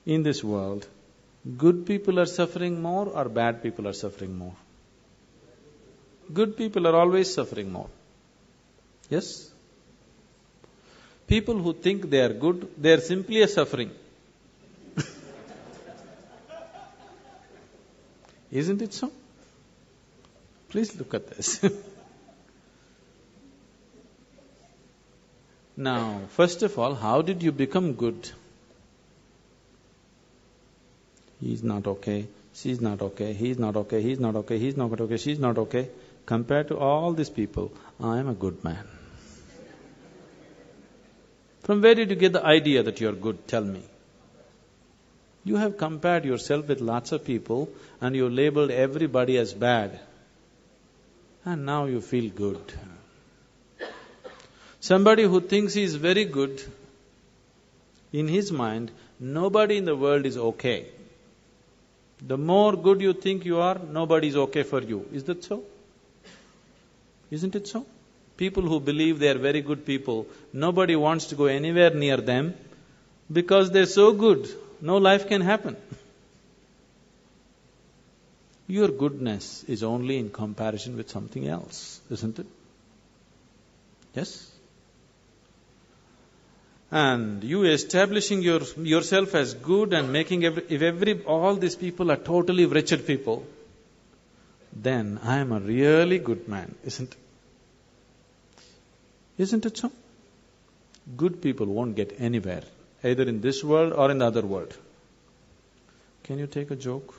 in this world, good people are suffering more or bad people are suffering more? Good people are always suffering more. Yes? People who think they are good, they are simply a suffering. Isn't it so? Please look at this. Now, first of all, how did you become good? He's not okay, she's not okay, he's not okay, he's not okay, he's not okay, she's not okay. Compared to all these people, I am a good man. From where did you get the idea that you are good? Tell me. You have compared yourself with lots of people and you labeled everybody as bad. And now you feel good. Somebody who thinks he is very good, in his mind, nobody in the world is okay. The more good you think you are, nobody is okay for you. Is that so? Isn't it so? People who believe they are very good people, nobody wants to go anywhere near them because they're so good, no life can happen. Your goodness is only in comparison with something else, isn't it? Yes? And you establishing yourself as good and making all these people are totally wretched people, then I am a really good man, isn't it? Isn't it so? Good people won't get anywhere, either in this world or in the other world. Can you take a joke?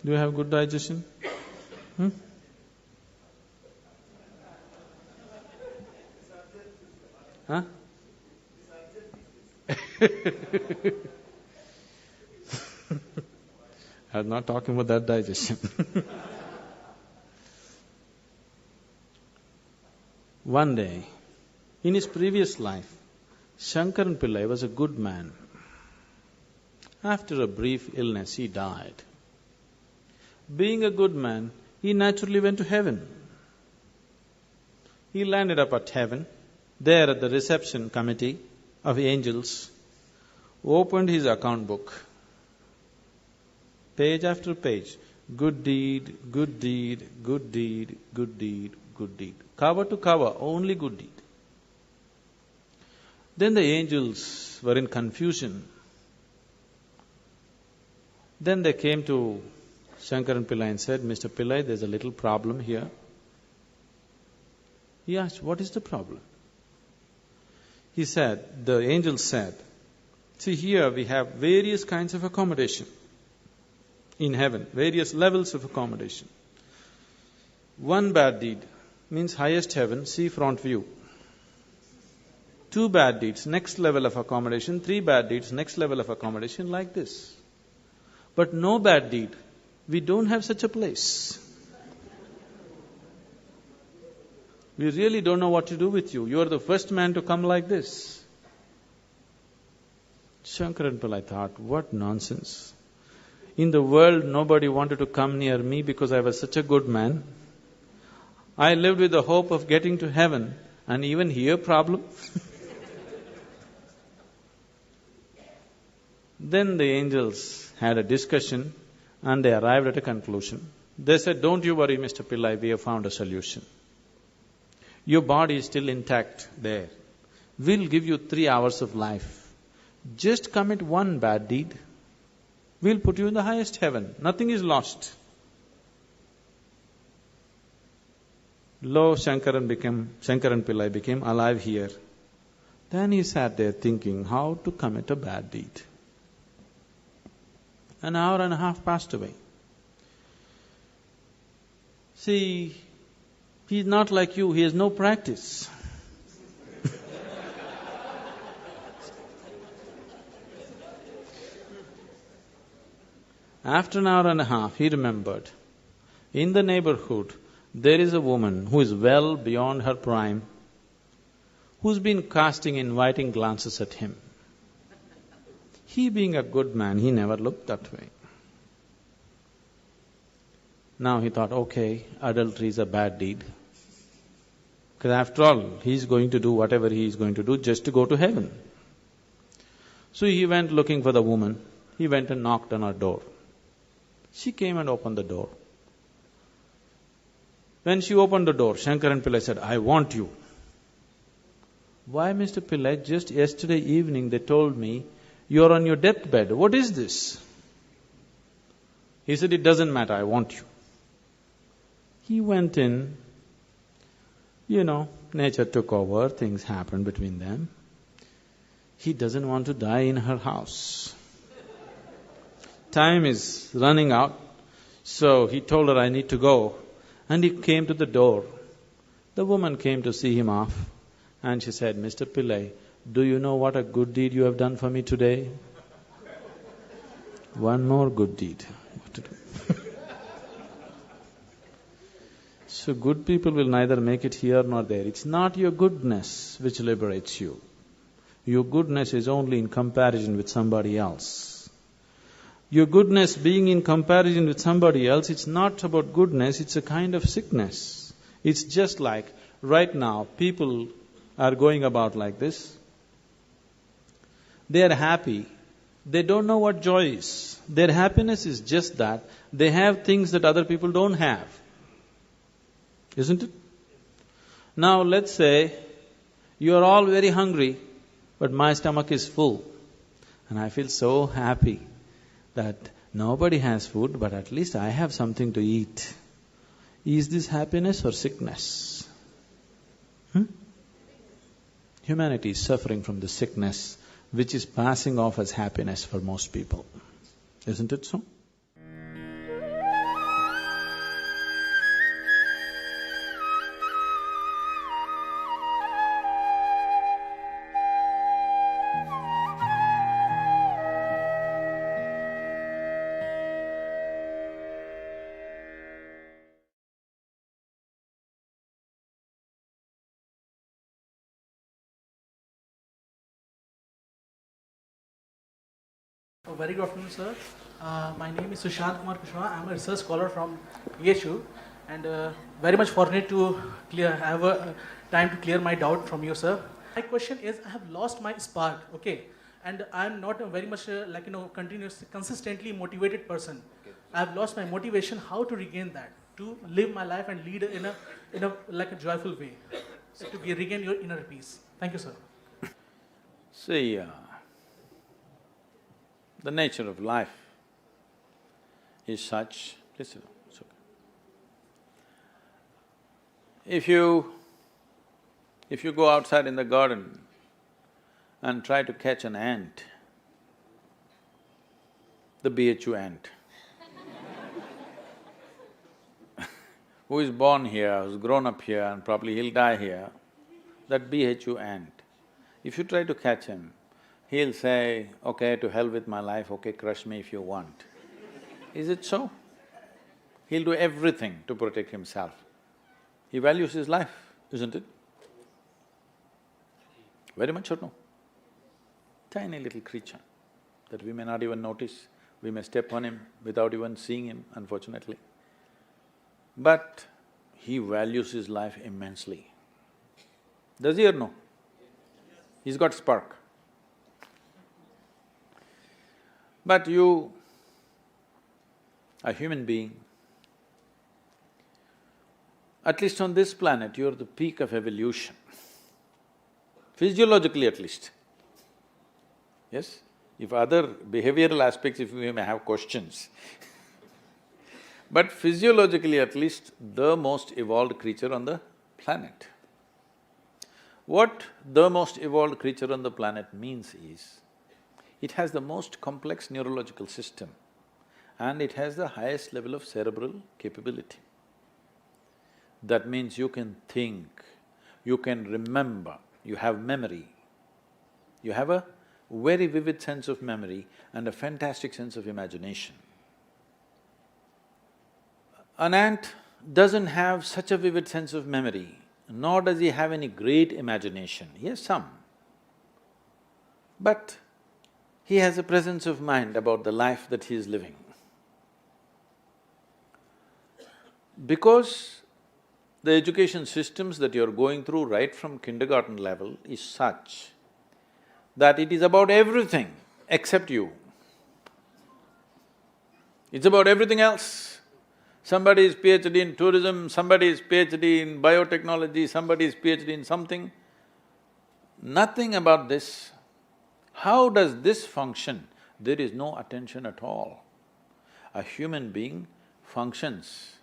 Do you have good digestion? Huh? I'm not talking about that digestion. One day, in his previous life, Shankaran Pillai was a good man. After a brief illness, he died. Being a good man, he naturally went to heaven. He landed up at heaven, there at the reception committee of angels, opened his account book. Page after page, good deed, good deed, good deed, good deed, good deed. Cover to cover, only good deed. Then the angels were in confusion. Then they came to Shankaran Pillai and said, Mr. Pillai, there's a little problem here. He asked, what is the problem? He said, the angels said, see here we have various kinds of accommodation in heaven, various levels of accommodation. One bad deed means highest heaven, sea front view. 2 bad deeds, next level of accommodation. 3 bad deeds, next level of accommodation, like this. But no bad deed. We don't have such a place. We really don't know what to do with you. You are the first man to come like this. Shankaran Pillai thought, what nonsense. In the world, nobody wanted to come near me because I was such a good man. I lived with the hope of getting to heaven, and even here problem. Then the angels had a discussion and they arrived at a conclusion. They said, don't you worry, Mr. Pillai, we have found a solution. Your body is still intact there. We'll give you 3 hours of life. Just commit 1 bad deed. We'll put you in the highest heaven. Nothing is lost. Lo, Shankaran Pillai became alive here. Then he sat there thinking how to commit a bad deed. An hour and a half passed away. See, he's not like you, he has no practice. After an hour and a half, he remembered, in the neighborhood, there is a woman who is well beyond her prime, who's been casting inviting glances at him. He being a good man, he never looked that way. Now he thought, okay, adultery is a bad deed. Because after all, he's going to do whatever he is going to do just to go to heaven. So he went looking for the woman. He went and knocked on her door. She came and opened the door. When she opened the door, Shankaran Pillai said, "I want you." "Why, Mr. Pillai, just yesterday evening they told me you're on your deathbed. What is this?" He said, "It doesn't matter, I want you." He went in, nature took over, things happened between them. He doesn't want to die in her house. Time is running out, so he told her, "I need to go." And he came to the door. The woman came to see him off, and she said, "Mr. Pillai, do you know what a good deed you have done for me today?" "One more good deed." What to do? So good people will neither make it here nor there. It's not your goodness which liberates you. Your goodness is only in comparison with somebody else. Your goodness being in comparison with somebody else, it's not about goodness, it's a kind of sickness. It's just like right now, people are going about like this. They are happy. They don't know what joy is. Their happiness is just that they have things that other people don't have. Isn't it? Now let's say you are all very hungry, but my stomach is full. And I feel so happy that nobody has food, but at least I have something to eat. Is this happiness or sickness? Humanity is suffering from the sickness which is passing off as happiness for most people. Isn't it so? Very good afternoon, sir. My name is Sushant Kumar Kushwaha. I am a research scholar from PSU and very much fortunate to have a time to clear my doubt from you, sir. My question is, I have lost my spark, okay, and I am not a very much consistently motivated person. Okay. I have lost my motivation. How to regain that? To live my life and lead in a joyful way, so to regain your inner peace. Thank you, sir. See, the nature of life is such… Please sit down, it's okay. If you go outside in the garden and try to catch an ant, the BHU ant, who is born here, who's grown up here and probably he'll die here, that BHU ant, if you try to catch him, he'll say, "Okay, to hell with my life, okay, crush me if you want." Is it so? He'll do everything to protect himself. He values his life, isn't it? Very much or no? Tiny little creature that we may not even notice, we may step on him without even seeing him, unfortunately. But he values his life immensely. Does he or no? He's got spark. But you, a human being, at least on this planet, you're the peak of evolution, physiologically at least. Yes? If other behavioral aspects, if we may have questions but physiologically at least, the most evolved creature on the planet. What the most evolved creature on the planet means is, it has the most complex neurological system and it has the highest level of cerebral capability. That means you can think, you can remember, you have memory. You have a very vivid sense of memory and a fantastic sense of imagination. An ant doesn't have such a vivid sense of memory, nor does he have any great imagination. He has some. But he has a presence of mind about the life that he is living. Because the education systems that you're going through right from kindergarten level is such that it is about everything except you. It's about everything else. Somebody is PhD in tourism, somebody is PhD in biotechnology, somebody is PhD in something. Nothing about this. How does this function? There is no attention at all. A human being functions.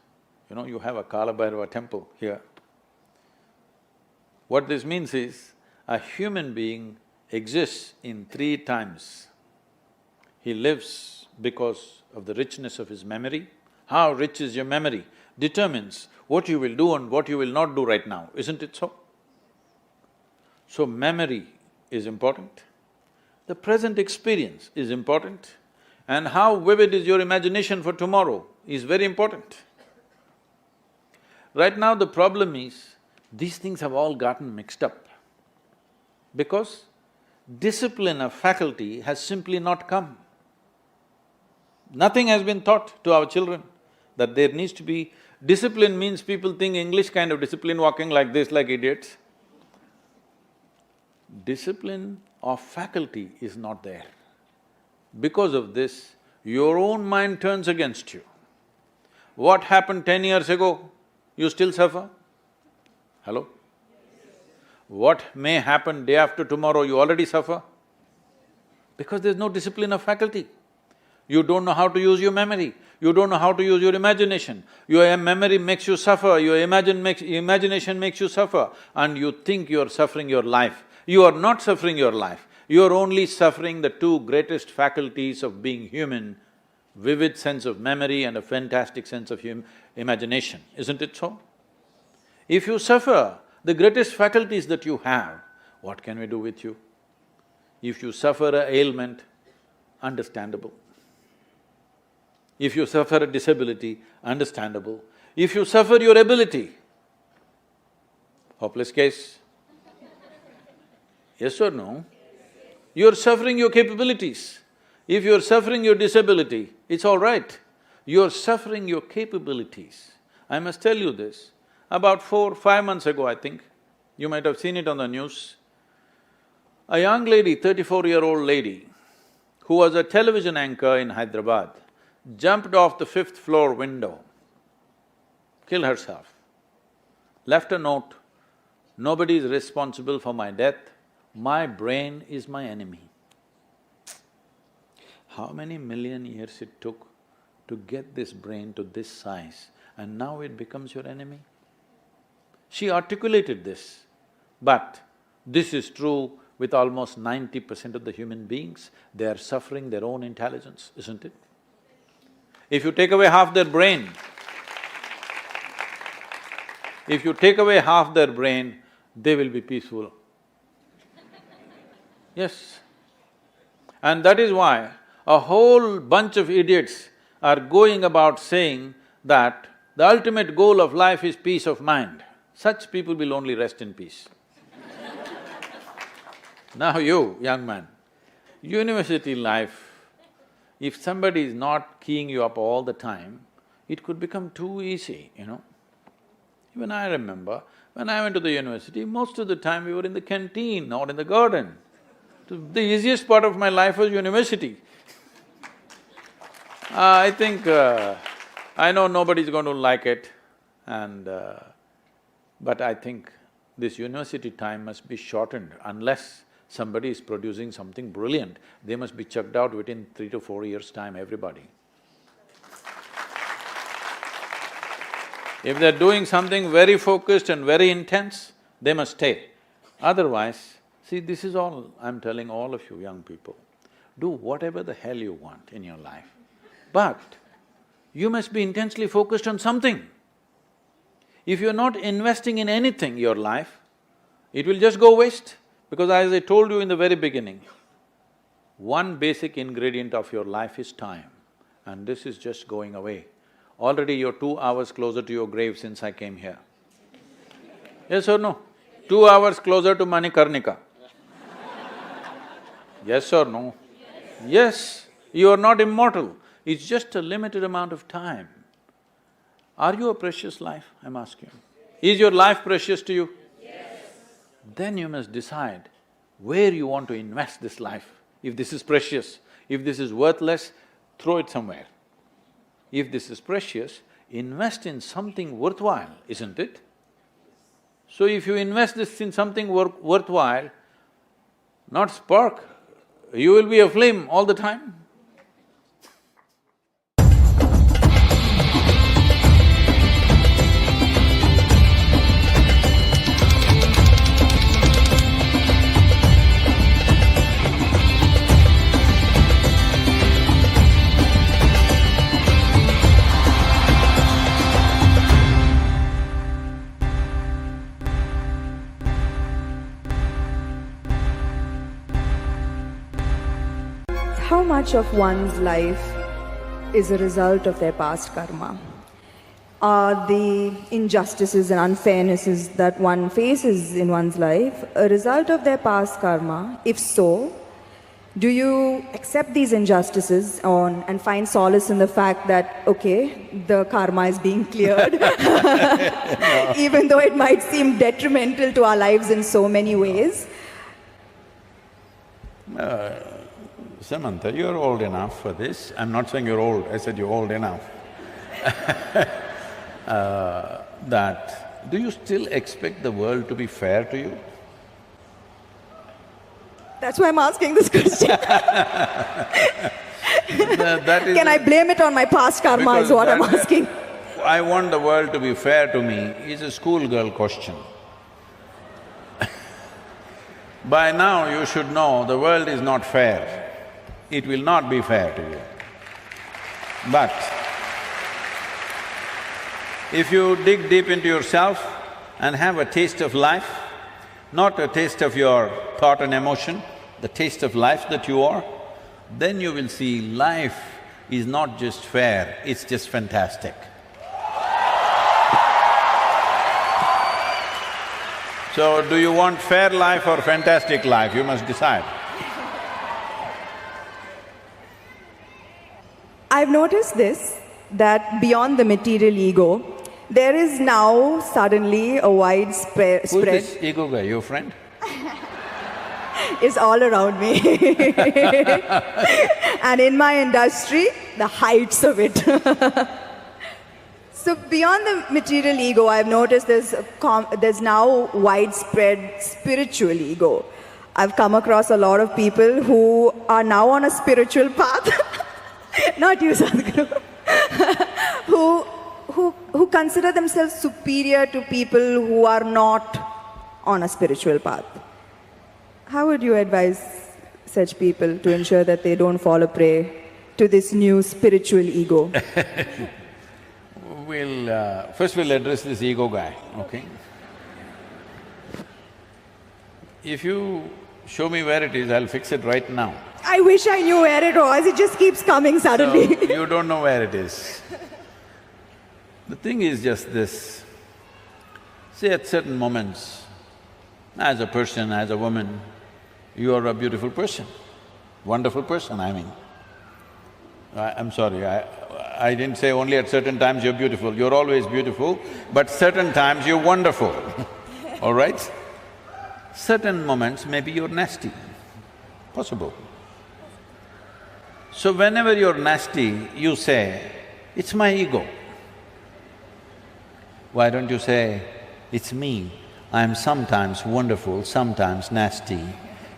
You have a Kala Bhairava temple here. What this means is, a human being exists in 3 times. He lives because of the richness of his memory. How rich is your memory determines what you will do and what you will not do right now, isn't it so? So memory is important, the present experience is important, and how vivid is your imagination for tomorrow is very important. Right now the problem is, these things have all gotten mixed up because discipline of faculty has simply not come. Nothing has been taught to our children that there needs to be… Discipline means people think English kind of discipline, walking like this like idiots. Discipline of faculty is not there. Because of this, your own mind turns against you. What happened 10 years ago, you still suffer? Hello? What may happen day after tomorrow, you already suffer? Because there's no discipline of faculty. You don't know how to use your memory, you don't know how to use your imagination. Your memory makes you suffer, your imagination makes you suffer, and you think you're suffering your life. You are not suffering your life, you're only suffering the 2 greatest faculties of being human, vivid sense of memory and a fantastic sense of imagination, isn't it so? If you suffer the greatest faculties that you have, what can we do with you? If you suffer an ailment, understandable. If you suffer a disability, understandable. If you suffer your ability, hopeless case. Yes or no? You're suffering your capabilities. If you're suffering your disability, it's all right. You're suffering your capabilities. I must tell you this, about 4–5 months ago, I think, you might have seen it on the news, a young lady, 34-year-old lady, who was a television anchor in Hyderabad, jumped off the 5th floor window, killed herself, left a note, "Nobody is responsible for my death, my brain is my enemy." How many million years it took to get this brain to this size, and now it becomes your enemy? She articulated this, but this is true with almost 90% of the human beings. They are suffering their own intelligence, isn't it? If you take away half their brain, they will be peaceful. Yes. And that is why a whole bunch of idiots are going about saying that the ultimate goal of life is peace of mind. Such people will only rest in peace. Now you, young man, university life, if somebody is not keying you up all the time, it could become too easy, Even I remember, when I went to the university, most of the time we were in the canteen or in the garden. The easiest part of my life was university. I think… I know nobody's going to like it but I think this university time must be shortened unless somebody is producing something brilliant. They must be chucked out within 3 to 4 years' time, everybody. If they're doing something very focused and very intense, they must stay. Otherwise, see, this is all I'm telling all of you young people. Do whatever the hell you want in your life, but you must be intensely focused on something. If you're not investing in anything, your life, it will just go waste. Because as I told you in the very beginning, one basic ingredient of your life is time, and this is just going away. Already you're 2 hours closer to your grave since I came here. Yes or no? 2 hours closer to Manikarnika. Yes or no? Yes, you are not immortal, it's just a limited amount of time. Are you a precious life, I'm asking? Is your life precious to you? Then you must decide where you want to invest this life. If this is precious, if this is worthless, throw it somewhere. If this is precious, invest in something worthwhile, isn't it? So if you invest this in something worthwhile, not spark, you will be a flame all the time. How much of one's life is a result of their past karma? Are the injustices and unfairnesses that one faces in one's life a result of their past karma? If so, do you accept these injustices and find solace in the fact that, okay, the karma is being cleared, even though it might seem detrimental to our lives in so many ways? Samantha, you're old enough for this. I'm not saying you're old, I said you're old enough. Do you still expect the world to be fair to you? That's why I'm asking this question. Can I blame it on my past karma is what I'm asking. I want the world to be fair to me is a schoolgirl question. By now you should know the world is not fair. It will not be fair to you. But if you dig deep into yourself and have a taste of life, not a taste of your thought and emotion, the taste of life that you are, then you will see life is not just fair, it's just fantastic. So, do you want fair life or fantastic life? You must decide. I've noticed this, that beyond the material ego, there is now suddenly a widespread… Who's this ego guy, your friend? Is all around me. And in my industry, the heights of it. So beyond the material ego, I've noticed there's now widespread spiritual ego. I've come across a lot of people who are now on a spiritual path, not you, Sadhguru, who consider themselves superior to people who are not on a spiritual path. How would you advise such people to ensure that they don't fall a prey to this new spiritual ego? First we'll address this ego guy, okay? If you show me where it is, I'll fix it right now. I wish I knew where it was, it just keeps coming suddenly. So, you don't know where it is. The thing is just this, say at certain moments, as a person, as a woman, you are a beautiful person, wonderful person, I mean. I'm sorry, I didn't say only at certain times you're beautiful, you're always beautiful, but certain times you're wonderful, all right? Certain moments maybe you're nasty, possible. So whenever you're nasty, you say, it's my ego. Why don't you say, it's me, I'm sometimes wonderful, sometimes nasty.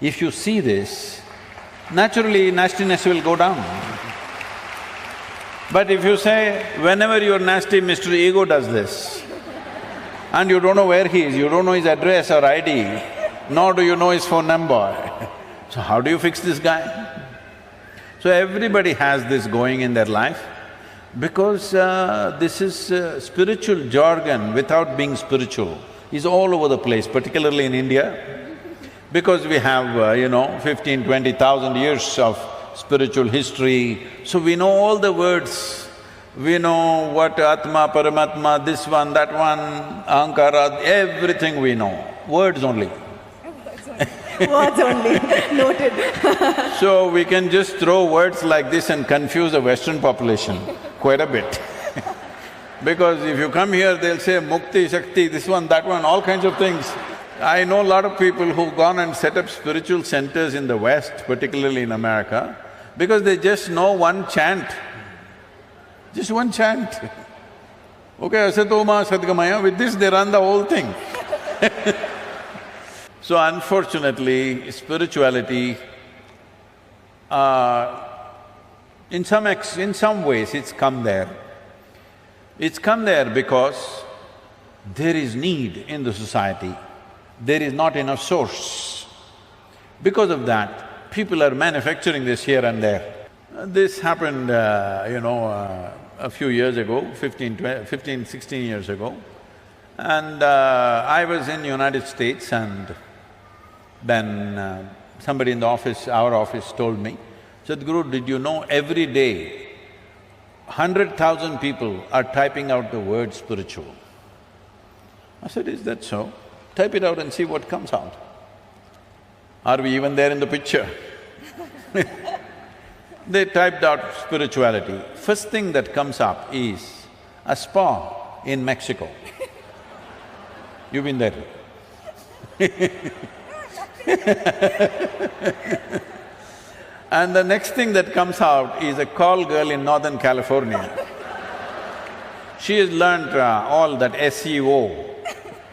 If you see this, naturally nastiness will go down. But if you say, whenever you're nasty, Mr. Ego does this, and you don't know where he is, you don't know his address or ID, nor do you know his phone number, so how do you fix this guy? So everybody has this going in their life, because this is spiritual jargon without being spiritual is all over the place, particularly in India, because we have, 15, 20,000 years of spiritual history, so we know all the words. We know what Atma, Paramatma, this one, that one, Ahankara, everything we know, words only. Words only, noted. So we can just throw words like this and confuse the Western population quite a bit. Because if you come here, they'll say Mukti, Shakti, this one, that one, all kinds of things. I know a lot of people who've gone and set up spiritual centers in the West, particularly in America, because they just know one chant, just one chant. Okay, asatoma sadgamaya, with this they run the whole thing. So unfortunately, spirituality, in some ways it's come there. It's come there because there is need in the society, there is not enough source. Because of that, people are manufacturing this here and there. This happened, a few years ago, 16 years ago. And I was in United States and then somebody in the office, our office told me, Sadhguru, did you know every day 100,000 people are typing out the word spiritual? I said, is that so? Type it out and see what comes out. Are we even there in the picture? They typed out spirituality. First thing that comes up is a spa in Mexico. You've been there. And the next thing that comes out is a call girl in Northern California. She has learnt all that SEO.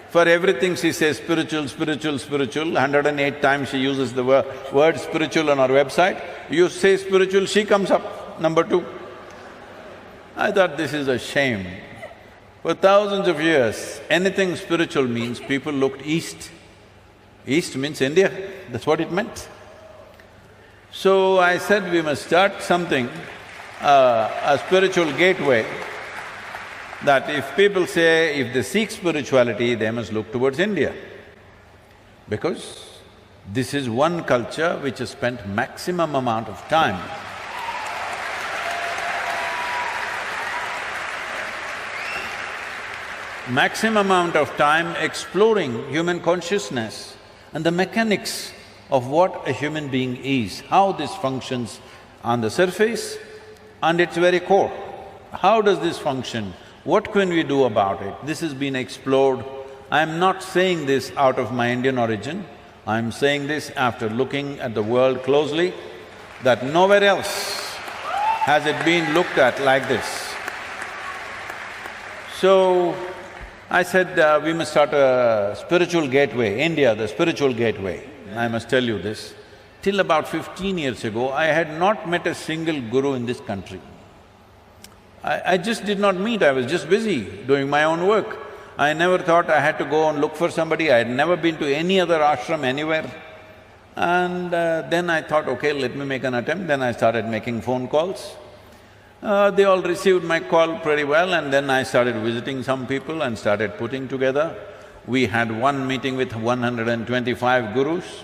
For everything she says spiritual, spiritual, spiritual. 108 times she uses the word spiritual on her website. You say spiritual, she comes up, number 2. I thought this is a shame. For thousands of years, anything spiritual means people looked east. East means India, that's what it meant. So I said we must start something, a spiritual gateway, that if people say if they seek spirituality, they must look towards India. Because this is one culture which has spent maximum amount of time exploring human consciousness and the mechanics of what a human being is, how this functions on the surface and its very core. How does this function? What can we do about it? This has been explored. I'm not saying this out of my Indian origin, I'm saying this after looking at the world closely, that nowhere else has it been looked at like this. So, I said, we must start a spiritual gateway, India, the spiritual gateway. I must tell you this, till about 15 years ago, I had not met a single guru in this country. I just did not meet, I was just busy doing my own work. I never thought I had to go and look for somebody, I had never been to any other ashram anywhere. And then I thought, okay, let me make an attempt, then I started making phone calls. They all received my call pretty well and then I started visiting some people and started putting together. We had one meeting with 125 gurus.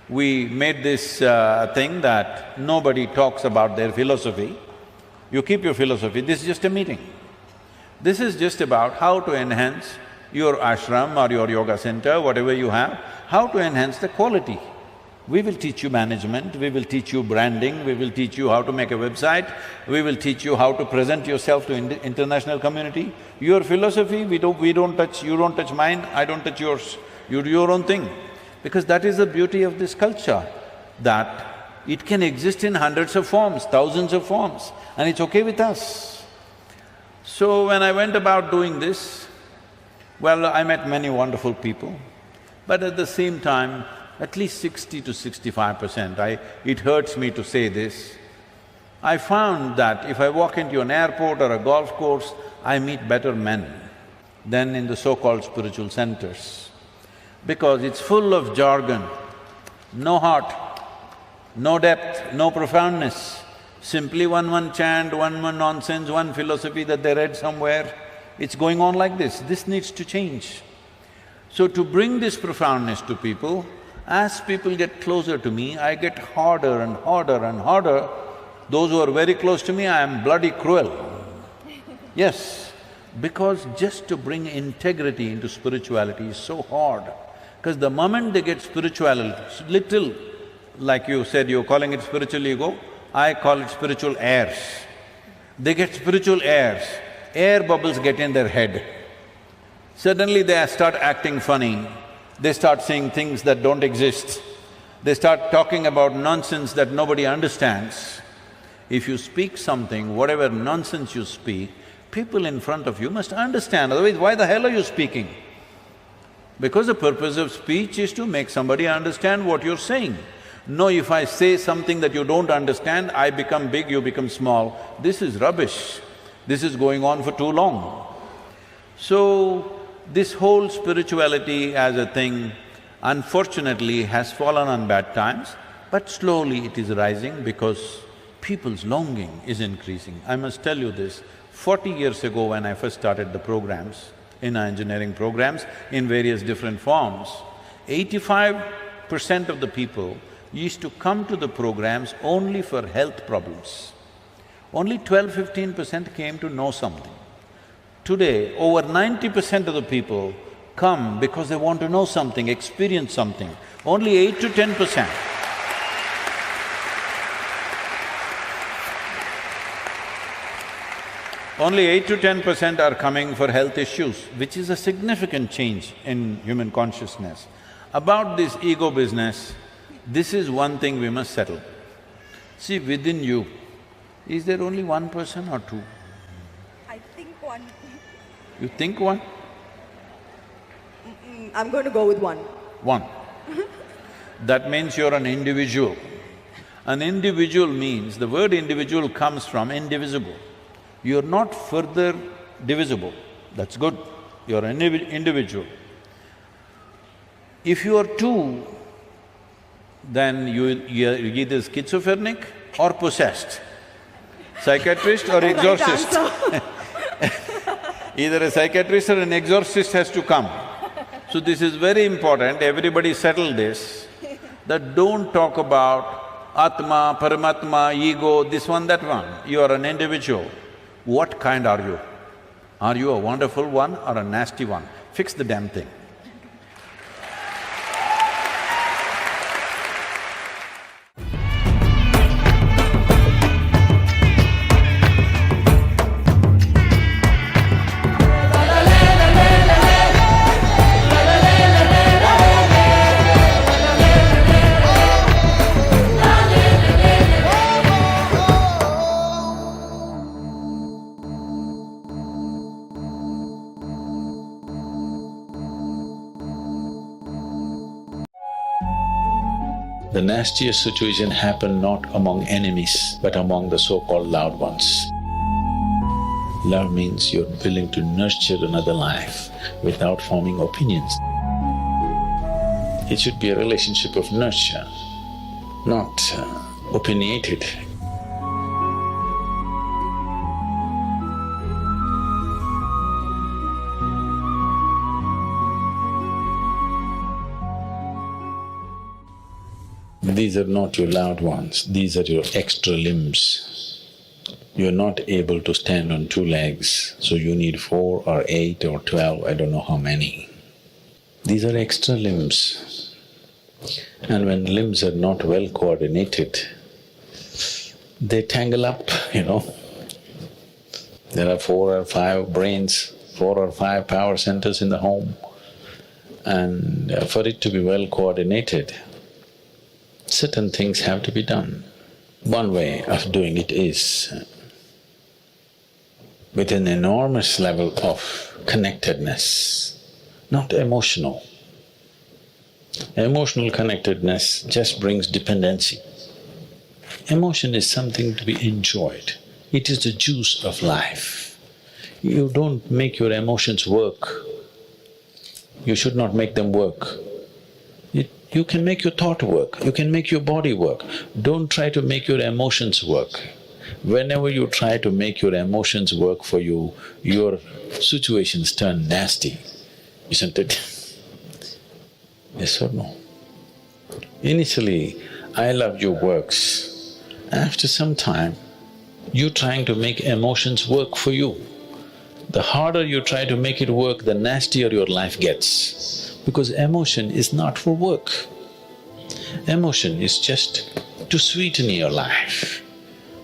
We made this thing that nobody talks about their philosophy. You keep your philosophy, this is just a meeting. This is just about how to enhance your ashram or your yoga center, whatever you have, how to enhance the quality. We will teach you management, we will teach you branding, we will teach you how to make a website, we will teach you how to present yourself to international community. Your philosophy, we don't touch, you don't touch mine, I don't touch yours, you do your own thing. Because that is the beauty of this culture, that it can exist in hundreds of forms, thousands of forms, and it's okay with us. So when I went about doing this, well, I met many wonderful people, but at the same time, at least 60 to 65%, it hurts me to say this, I found that if I walk into an airport or a golf course, I meet better men than in the so-called spiritual centers. Because it's full of jargon, no heart, no depth, no profoundness, simply one chant, one nonsense, one philosophy that they read somewhere. It's going on like this. This needs to change. So to bring this profoundness to people, as people get closer to me, I get harder and harder and harder. Those who are very close to me, I am bloody cruel. Yes, because just to bring integrity into spirituality is so hard. Because the moment they get spirituality, little, like you said, you're calling it spiritual ego, I call it spiritual airs. They get spiritual airs, air bubbles get in their head. Suddenly they start acting funny They start saying things that don't exist. They start talking about nonsense that nobody understands. If you speak something, whatever nonsense you speak, people in front of you must understand, otherwise why the hell are you speaking? Because the purpose of speech is to make somebody understand what you're saying. No, if I say something that you don't understand, I become big, you become small. This is rubbish. This is going on for too long. So, this whole spirituality as a thing, unfortunately, has fallen on bad times, but slowly it is rising because people's longing is increasing. I must tell you this, 40 years ago when I first started the programs, in our engineering programs, in various different forms, 85% of the people used to come to the programs only for health problems. Only 12–15% came to know something. Today, over 90% of the people come because they want to know something, experience something. Only 8 to 10%. Only 8 to 10% are coming for health issues, which is a significant change in human consciousness. About this ego business, this is one thing we must settle. See, within you, is there only one person or two? I think one. You think one? I'm going to go with one. One. That means you're an individual. An individual means, the word individual comes from indivisible. You're not further divisible, that's good, you're an individual. If you are two, then you're either schizophrenic or possessed, psychiatrist or exorcist. Either a psychiatrist or an exorcist has to come. So this is very important, everybody settle this, that don't talk about Atma, Paramatma, ego, this one, that one. You are an individual. What kind are you? Are you a wonderful one or a nasty one? Fix the damn thing. The nastiest situation happened not among enemies, but among the so-called loved ones. Love means you're willing to nurture another life without forming opinions. It should be a relationship of nurture, not opinionated. These are not your loved ones, these are your extra limbs. You're not able to stand on 2 legs, so you need 4 or 8 or 12, I don't know how many. These are extra limbs. And when limbs are not well coordinated, they tangle up, you know. There are 4 or 5 brains, 4 or 5 power centers in the home, and for it to be well coordinated, certain things have to be done. One way of doing it is with an enormous level of connectedness, not emotional. Emotional connectedness just brings dependency. Emotion is something to be enjoyed. It is the juice of life. You don't make your emotions work. You should not make them work. You can make your thought work, you can make your body work. Don't try to make your emotions work. Whenever you try to make your emotions work for you, your situations turn nasty, isn't it? Yes or no? Initially, I love you works. After some time, you're trying to make emotions work for you. The harder you try to make it work, the nastier your life gets. Because emotion is not for work. Emotion is just to sweeten your life.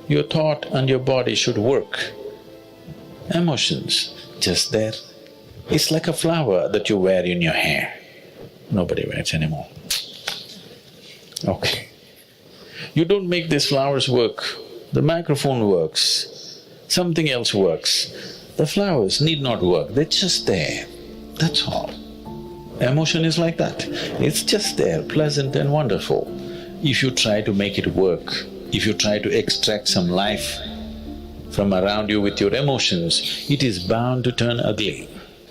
Your thought and your body should work. Emotions, just there. It's like a flower that you wear in your hair. Nobody waits anymore. Okay. You don't make these flowers work, the microphone works, something else works. The flowers need not work, they're just there, that's all. Emotion is like that, it's just there, pleasant and wonderful. If you try to make it work, if you try to extract some life from around you with your emotions, it is bound to turn ugly.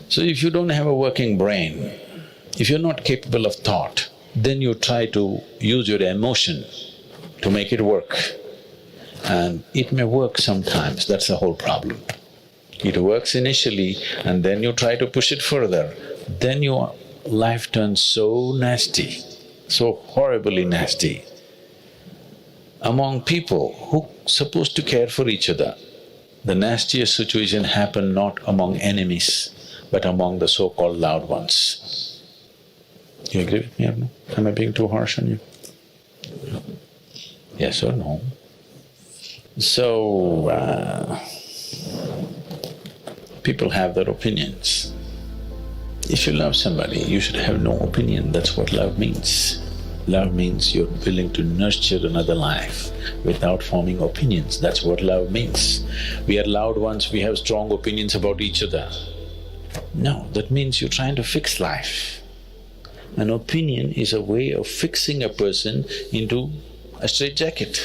So if you don't have a working brain, if you're not capable of thought, then you try to use your emotion to make it work. And it may work sometimes, that's the whole problem. It works initially and then you try to push it further, then your life turns so nasty, so horribly nasty. Among people who supposed to care for each other, the nastiest situation happen not among enemies, but among the so-called loud ones. You agree with me or no? Am I being too harsh on you? Yes or no? So, people have their opinions. If you love somebody, you should have no opinion, that's what love means. Love means you're willing to nurture another life without forming opinions, that's what love means. We are loud ones, we have strong opinions about each other. No, that means you're trying to fix life. An opinion is a way of fixing a person into a straitjacket.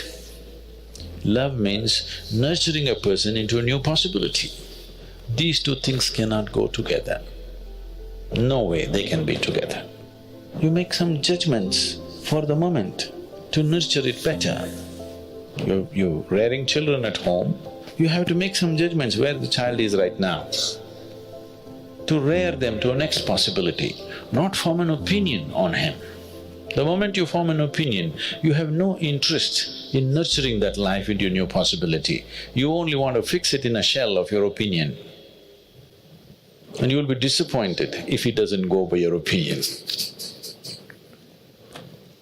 Love means nurturing a person into a new possibility. These two things cannot go together. No way they can be together. You make some judgments for the moment to nurture it better. You're rearing children at home, you have to make some judgments where the child is right now, to rear them to a next possibility, not form an opinion on him. The moment you form an opinion, you have no interest in nurturing that life into a new possibility. You only want to fix it in a shell of your opinion. And you will be disappointed if it doesn't go by your opinion.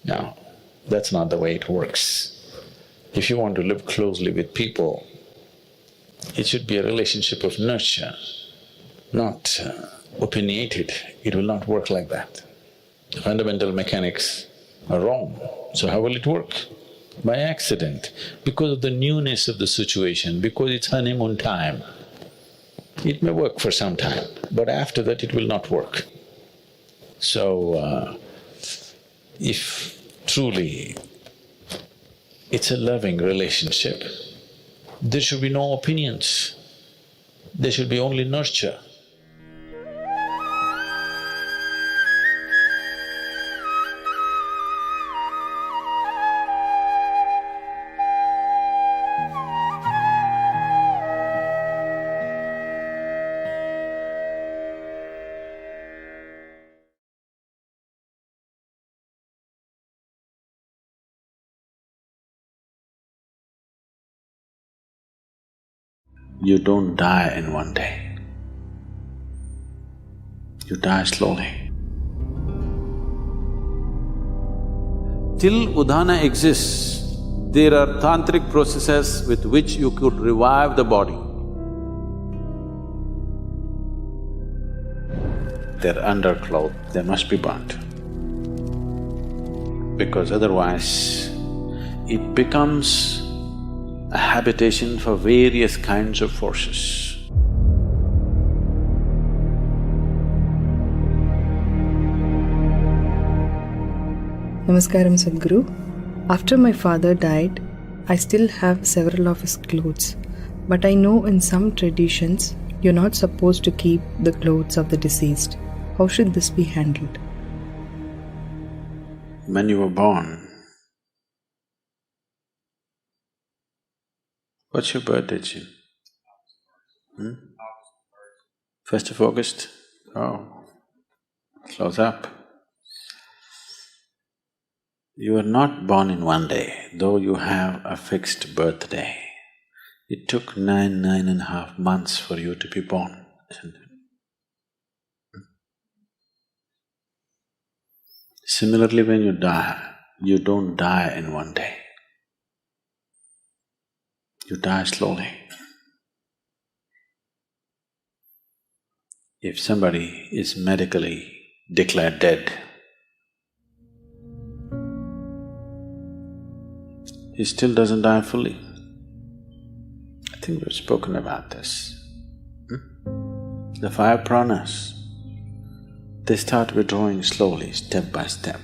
Now, that's not the way it works. If you want to live closely with people, it should be a relationship of nurture, not opinionated. It will not work like that. The fundamental mechanics are wrong, so how will it work? By accident, because of the newness of the situation, because it's honeymoon time. It may work for some time, but after that it will not work. So, if truly it's a loving relationship, there should be no opinions, there should be only nurture. You don't die in one day, you die slowly. Till Udhana exists, there are tantric processes with which you could revive the body. Their undercloth, they must be burnt, because otherwise it becomes a habitation for various kinds of forces. Namaskaram, Sadhguru. After my father died, I still have several of his clothes, but I know in some traditions you're not supposed to keep the clothes of the deceased. How should this be handled? When you were born, what's your birthday, Jim? 1st of August? Oh, close up. You are not born in one day, though you have a fixed birthday. It took 9.5 months for you to be born, isn't it? Similarly, when you die, you don't die in one day. You die slowly. If somebody is medically declared dead, he still doesn't die fully. I think we've spoken about this. The 5 pranas, they start withdrawing slowly, step by step.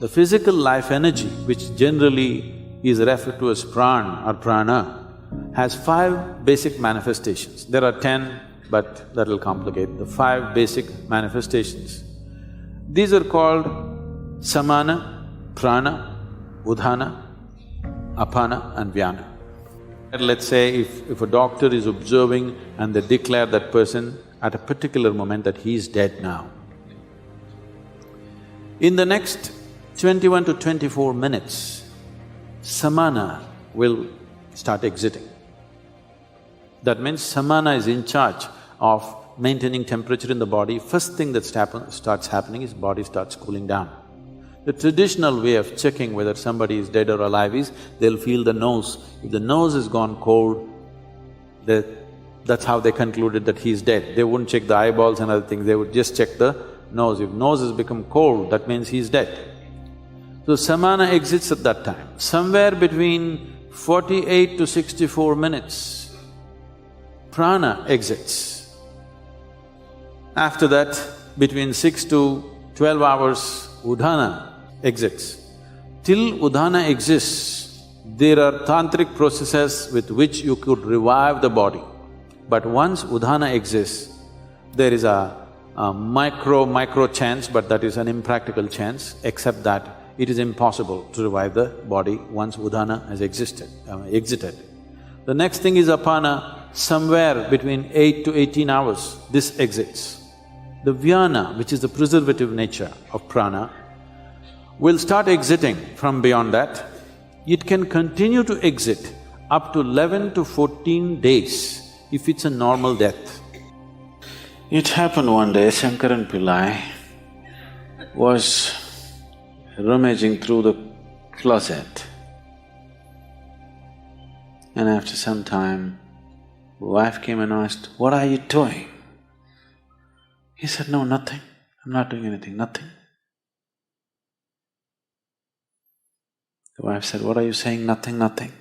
The physical life energy, which generally is referred to as pran or prana, has 5 basic manifestations. There are 10, but that'll complicate. The 5 basic manifestations. These are called samana, prana, udhana, apana and vyana. Let's say if a doctor is observing and they declare that person at a particular moment that he is dead now. In the next 21 to 24 minutes, samana will start exiting. That means samana is in charge of maintaining temperature in the body. First thing that starts happening is body starts cooling down. The traditional way of checking whether somebody is dead or alive is they'll feel the nose. If the nose has gone cold, that's how they concluded that he's dead. They wouldn't check the eyeballs and other things, they would just check the nose. If nose has become cold, that means he's dead. So samana exits at that time. Somewhere between 48 to 64 minutes, prana exits. After that, between 6 to 12 hours, udhana exits. Till udhana exists, there are tantric processes with which you could revive the body. But once udhana exists, there is a micro chance, but that is an impractical chance, except that it is impossible to revive the body once udhana has exited. The next thing is apana, somewhere between 8 to 18 hours, this exits. The vyana, which is the preservative nature of prana, will start exiting from beyond that. It can continue to exit up to 11 to 14 days if it's a normal death. It happened one day, Shankaran Pillai was rummaging through the closet, and after some time, wife came and asked, "What are you doing?" He said, "No, nothing. I'm not doing anything, nothing." The wife said, "What are you saying, nothing, nothing?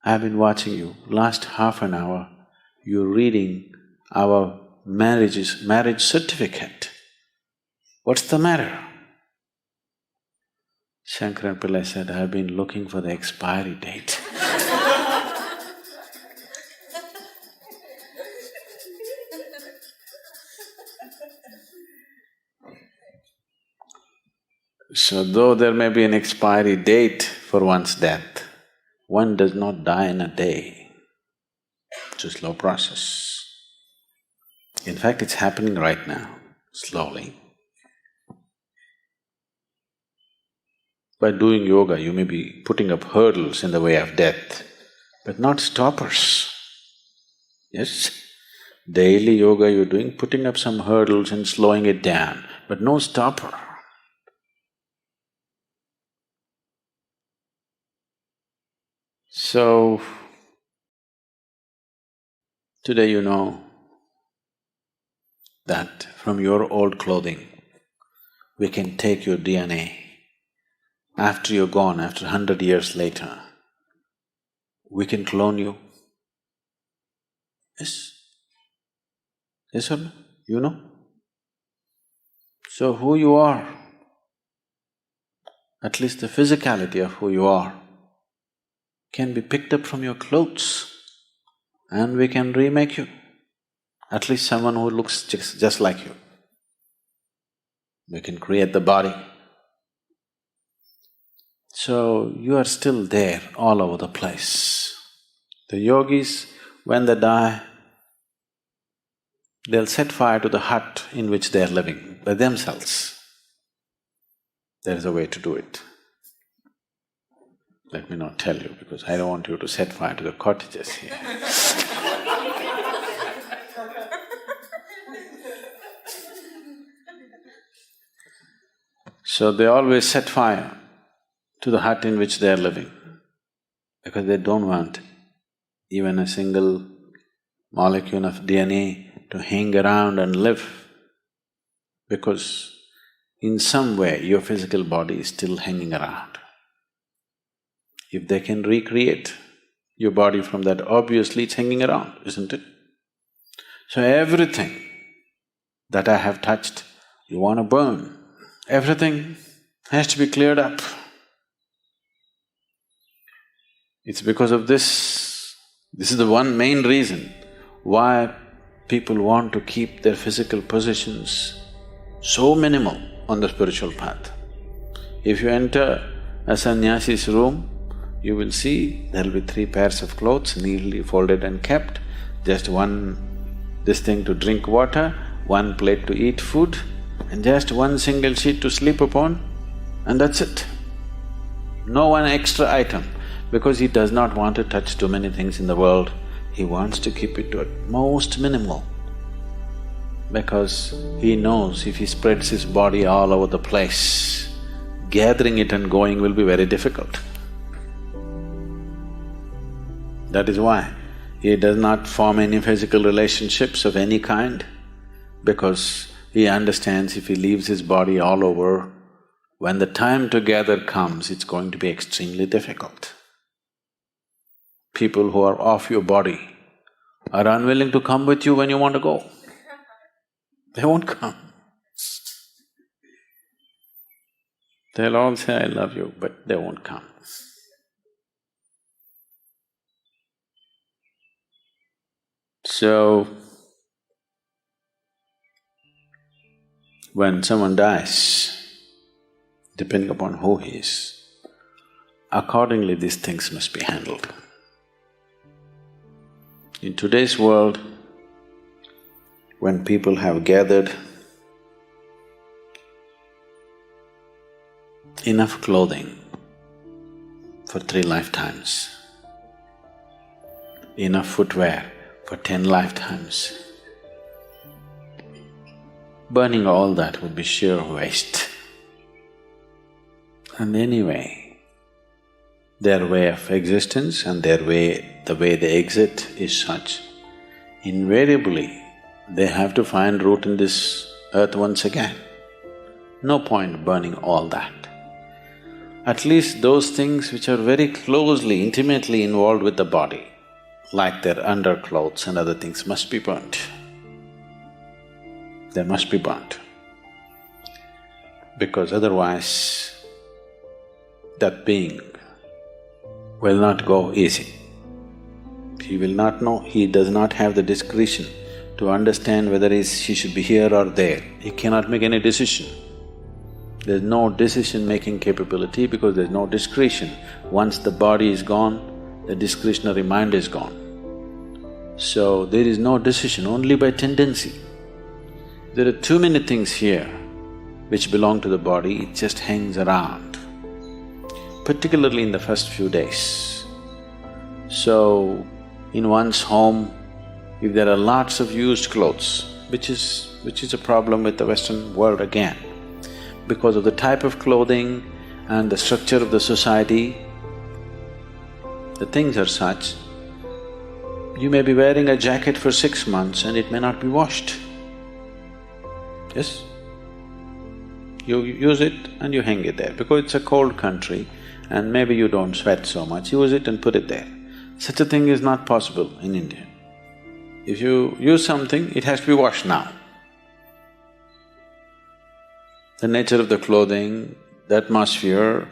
I've been watching you. Last half an hour, you're reading our marriage certificate. What's the matter?" Shankaran Pillai said, "I've been looking for the expiry date." So though there may be an expiry date for one's death, one does not die in a day. It's a slow process. In fact, it's happening right now, slowly. By doing yoga, you may be putting up hurdles in the way of death, but not stoppers. Yes? Daily yoga you're doing, putting up some hurdles and slowing it down, but no stopper. So, today you know that from your old clothing, we can take your DNA. After you're gone, after 100 years later, we can clone you. Yes? Yes or no? You know? So who you are, at least the physicality of who you are, can be picked up from your clothes and we can remake you. At least someone who looks just like you. We can create the body. So you are still there all over the place. The yogis, when they die, they'll set fire to the hut in which they are living by themselves. There is a way to do it. Let me not tell you because I don't want you to set fire to the cottages here. So they always set fire to the hut in which they are living because they don't want even a single molecule of DNA to hang around and live, because in some way your physical body is still hanging around. If they can recreate your body from that, obviously it's hanging around, isn't it? So everything that I have touched, you want to burn. Everything has to be cleared up. It's because of this. This is the one main reason why people want to keep their physical possessions so minimal on the spiritual path. If you enter a sannyasi's room, you will see there'll be 3 pairs of clothes neatly folded and kept, just this thing to drink water, 1 plate to eat food, and just 1 single sheet to sleep upon, and that's it. No one extra item, because he does not want to touch too many things in the world. He wants to keep it to at most minimal, because he knows if he spreads his body all over the place, gathering it and going will be very difficult. That is why he does not form any physical relationships of any kind, because he understands if he leaves his body all over, when the time to gather comes, it's going to be extremely difficult. People who are off your body are unwilling to come with you when you want to go. They won't come. They'll all say, "I love you," but they won't come. So, when someone dies, depending upon who he is, accordingly these things must be handled. In today's world, when people have gathered enough clothing for 3 lifetimes, enough footwear for 10 lifetimes, burning all that would be sheer waste. And anyway, their way of existence and the way they exit is such, invariably they have to find root in this earth once again. No point burning all that. At least those things which are very closely, intimately involved with the body, like their underclothes and other things, must be burnt. They must be burnt. Because otherwise, that being will not go easy. He will not know, he does not have the discretion to understand whether he should be here or there. He cannot make any decision. There's no decision-making capability because there's no discretion. Once the body is gone, the discretionary mind is gone. So there is no decision, only by tendency. There are too many things here which belong to the body, it just hangs around, particularly in the first few days. So, in one's home, if there are lots of used clothes, which is a problem with the Western world again, because of the type of clothing and the structure of the society, the things are such, you may be wearing a jacket for 6 months and it may not be washed. Yes? You use it and you hang it there, because it's a cold country and maybe you don't sweat so much, use it and put it there. Such a thing is not possible in India. If you use something, it has to be washed now. The nature of the clothing, the atmosphere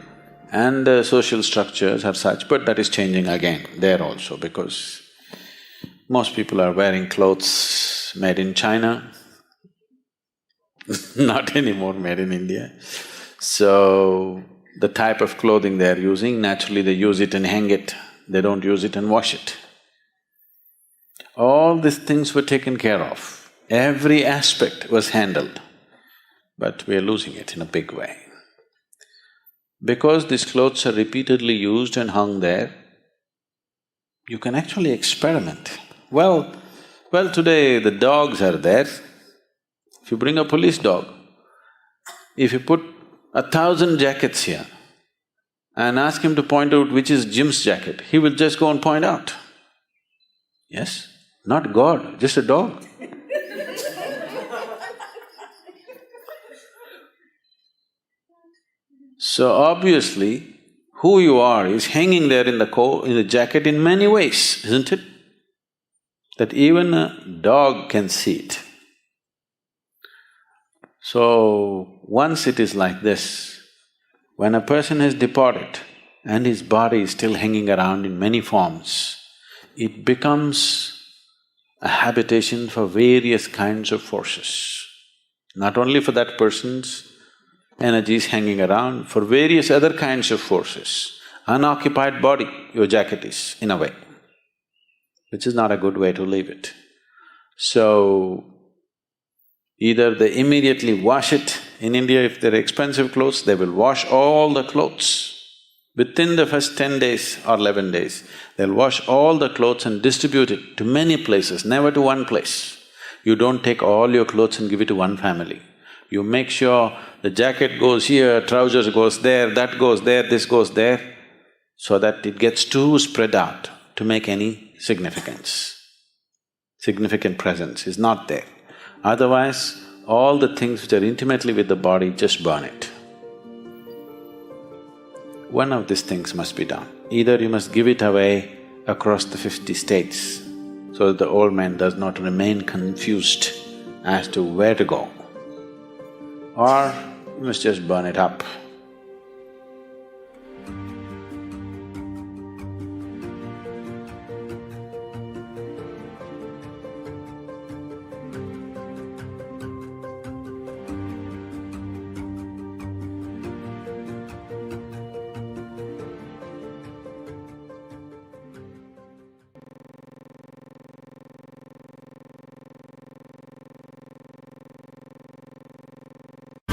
and the social structures are such, but that is changing again there also, because most people are wearing clothes made in China, not anymore made in India. So, the type of clothing they are using, naturally they use it and hang it, they don't use it and wash it. All these things were taken care of, every aspect was handled, but we are losing it in a big way. Because these clothes are repeatedly used and hung there, you can actually experiment. Well, today the dogs are there. If you bring a police dog, if you put 1,000 jackets here and ask him to point out which is Jim's jacket, he will just go and point out. Yes? Not God, just a dog. So obviously, who you are is hanging there in the jacket in many ways, isn't it? That even a dog can see it. So, once it is like this, when a person has departed and his body is still hanging around in many forms, it becomes a habitation for various kinds of forces. Not only for that person's energies hanging around, for various other kinds of forces. Unoccupied body, your jacket is, in a way, which is not a good way to leave it. So, either they immediately wash it. In India, if they're expensive clothes, they will wash all the clothes. Within the first 10 days or 11 days, they'll wash all the clothes and distribute it to many places, never to one place. You don't take all your clothes and give it to one family. You make sure the jacket goes here, trousers goes there, that goes there, this goes there, so that it gets too spread out to make any significance. Significant presence is not there. Otherwise, all the things which are intimately with the body, just burn it. One of these things must be done. Either you must give it away across the 50 states so that the old man does not remain confused as to where to go, or you must just burn it up.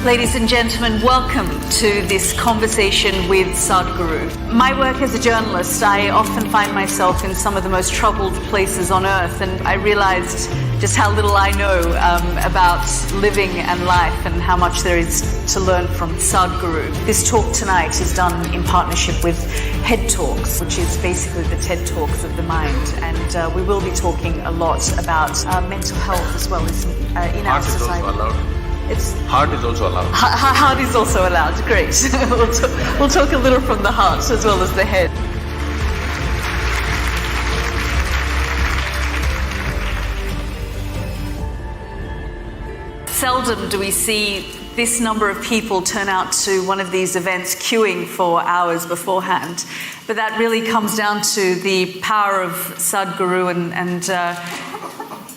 Ladies and gentlemen, welcome to this conversation with Sadhguru. My work as a journalist, I often find myself in some of the most troubled places on earth, and I realized just how little I know about living and life and how much there is to learn from Sadhguru. This talk tonight is done in partnership with Head Talks, which is basically the TED Talks of the mind, and we will be talking a lot about mental health as well as in our society. Heart is also allowed. Heart is also allowed, great. We'll talk a little from the heart as well as the head. Seldom do we see this number of people turn out to one of these events queuing for hours beforehand. But that really comes down to the power of Sadhguru and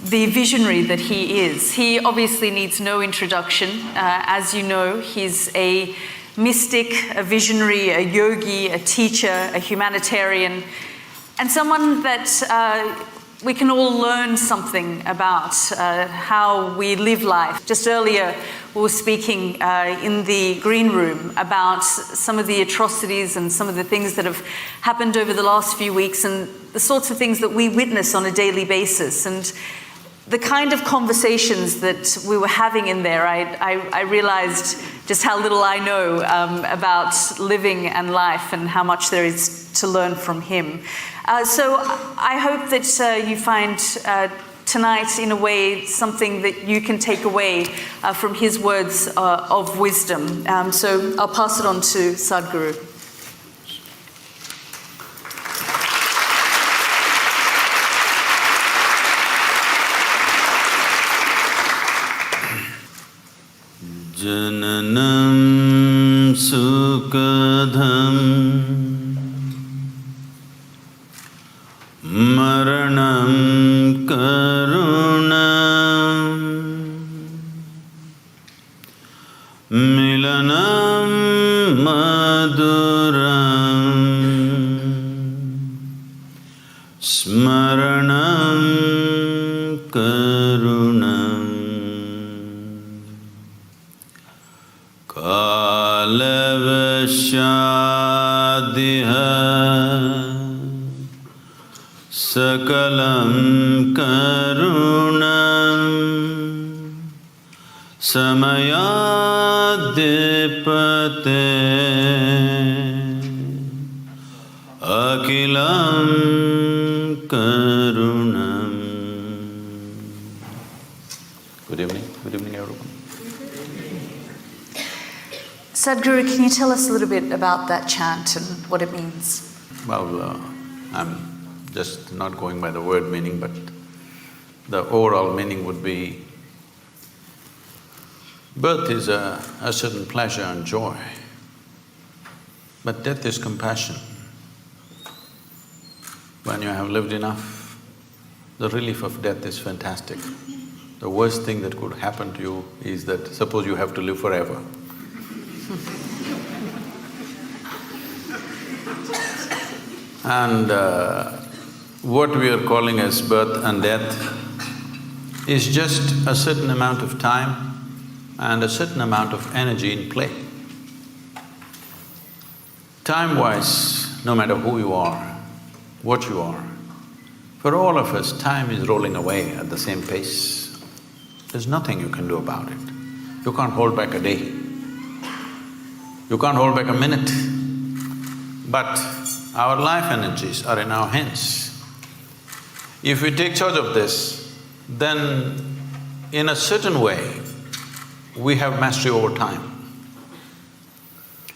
the visionary that he is. He obviously needs no introduction. As you know, he's a mystic, a visionary, a yogi, a teacher, a humanitarian, and someone that we can all learn something about how we live life. Just earlier, we were speaking in the green room about some of the atrocities and some of the things that have happened over the last few weeks and the sorts of things that we witness on a daily basis. And the kind of conversations that we were having in there, I realized just how little I know about living and life and how much there is to learn from him. So I hope that you find tonight, in a way, something that you can take away from his words of wisdom. So I'll pass it on to Sadhguru. Jananam sukadham maranam karunam milanam maduram smaranam karunam kalavashadiha sakalam karunam samayadipate akilam karunam. Good evening everyone. Sadhguru, can you tell us a little bit about that chant and what it means? Well, I'm just not going by the word meaning, but the overall meaning would be, birth is a certain pleasure and joy, but death is compassion. When you have lived enough, the relief of death is fantastic. The worst thing that could happen to you is that suppose you have to live forever. And what we are calling as birth and death is just a certain amount of time and a certain amount of energy in play. Time-wise, no matter who you are, what you are, for all of us, time is rolling away at the same pace. There's nothing you can do about it. You can't hold back a day. You can't hold back a minute. But our life energies are in our hands. If we take charge of this, then in a certain way, we have mastery over time.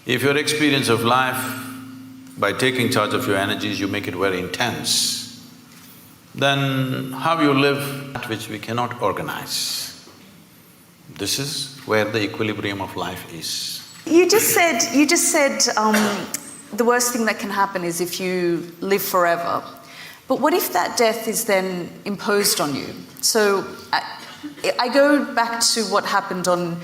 If your experience of life, by taking charge of your energies, you make it very intense, then how you live, that which we cannot organize. This is where the equilibrium of life is. You just said the worst thing that can happen is if you live forever. But what if that death is then imposed on you? So I go back to what happened on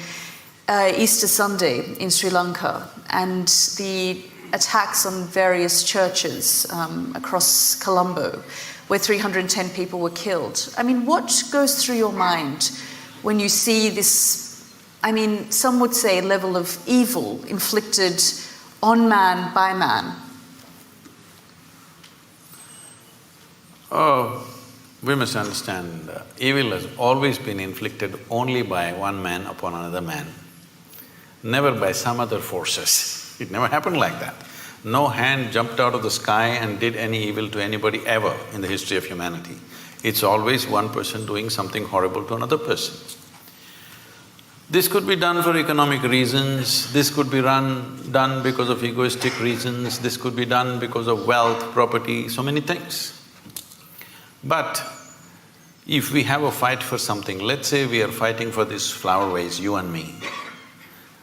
Easter Sunday in Sri Lanka and the attacks on various churches across Colombo, where 310 people were killed. I mean, what goes through your mind when you see this, I mean, some would say level of evil inflicted on man by man? Oh, we must understand, evil has always been inflicted only by one man upon another man, never by some other forces. It never happened like that. No hand jumped out of the sky and did any evil to anybody ever in the history of humanity. It's always one person doing something horrible to another person. This could be done for economic reasons, this could be done because of egoistic reasons, this could be done because of wealth, property, so many things. But if we have a fight for something, let's say we are fighting for this flower vase, you and me.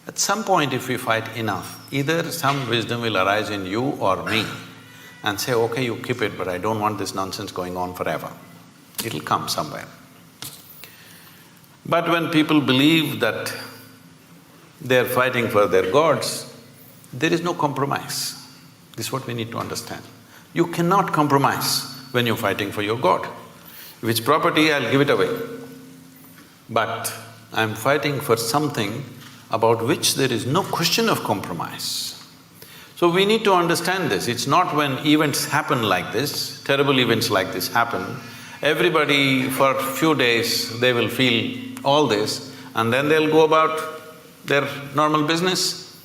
At some point if we fight enough, either some wisdom will arise in you or me and say, okay, you keep it, but I don't want this nonsense going on forever. It'll come somewhere. But when people believe that they're fighting for their gods, there is no compromise. This is what we need to understand. You cannot compromise when you're fighting for your god. If it's property, I'll give it away. But I'm fighting for something about which there is no question of compromise. So we need to understand this. It's not when events happen like this, terrible events like this happen, everybody for a few days they will feel all this and then they'll go about their normal business.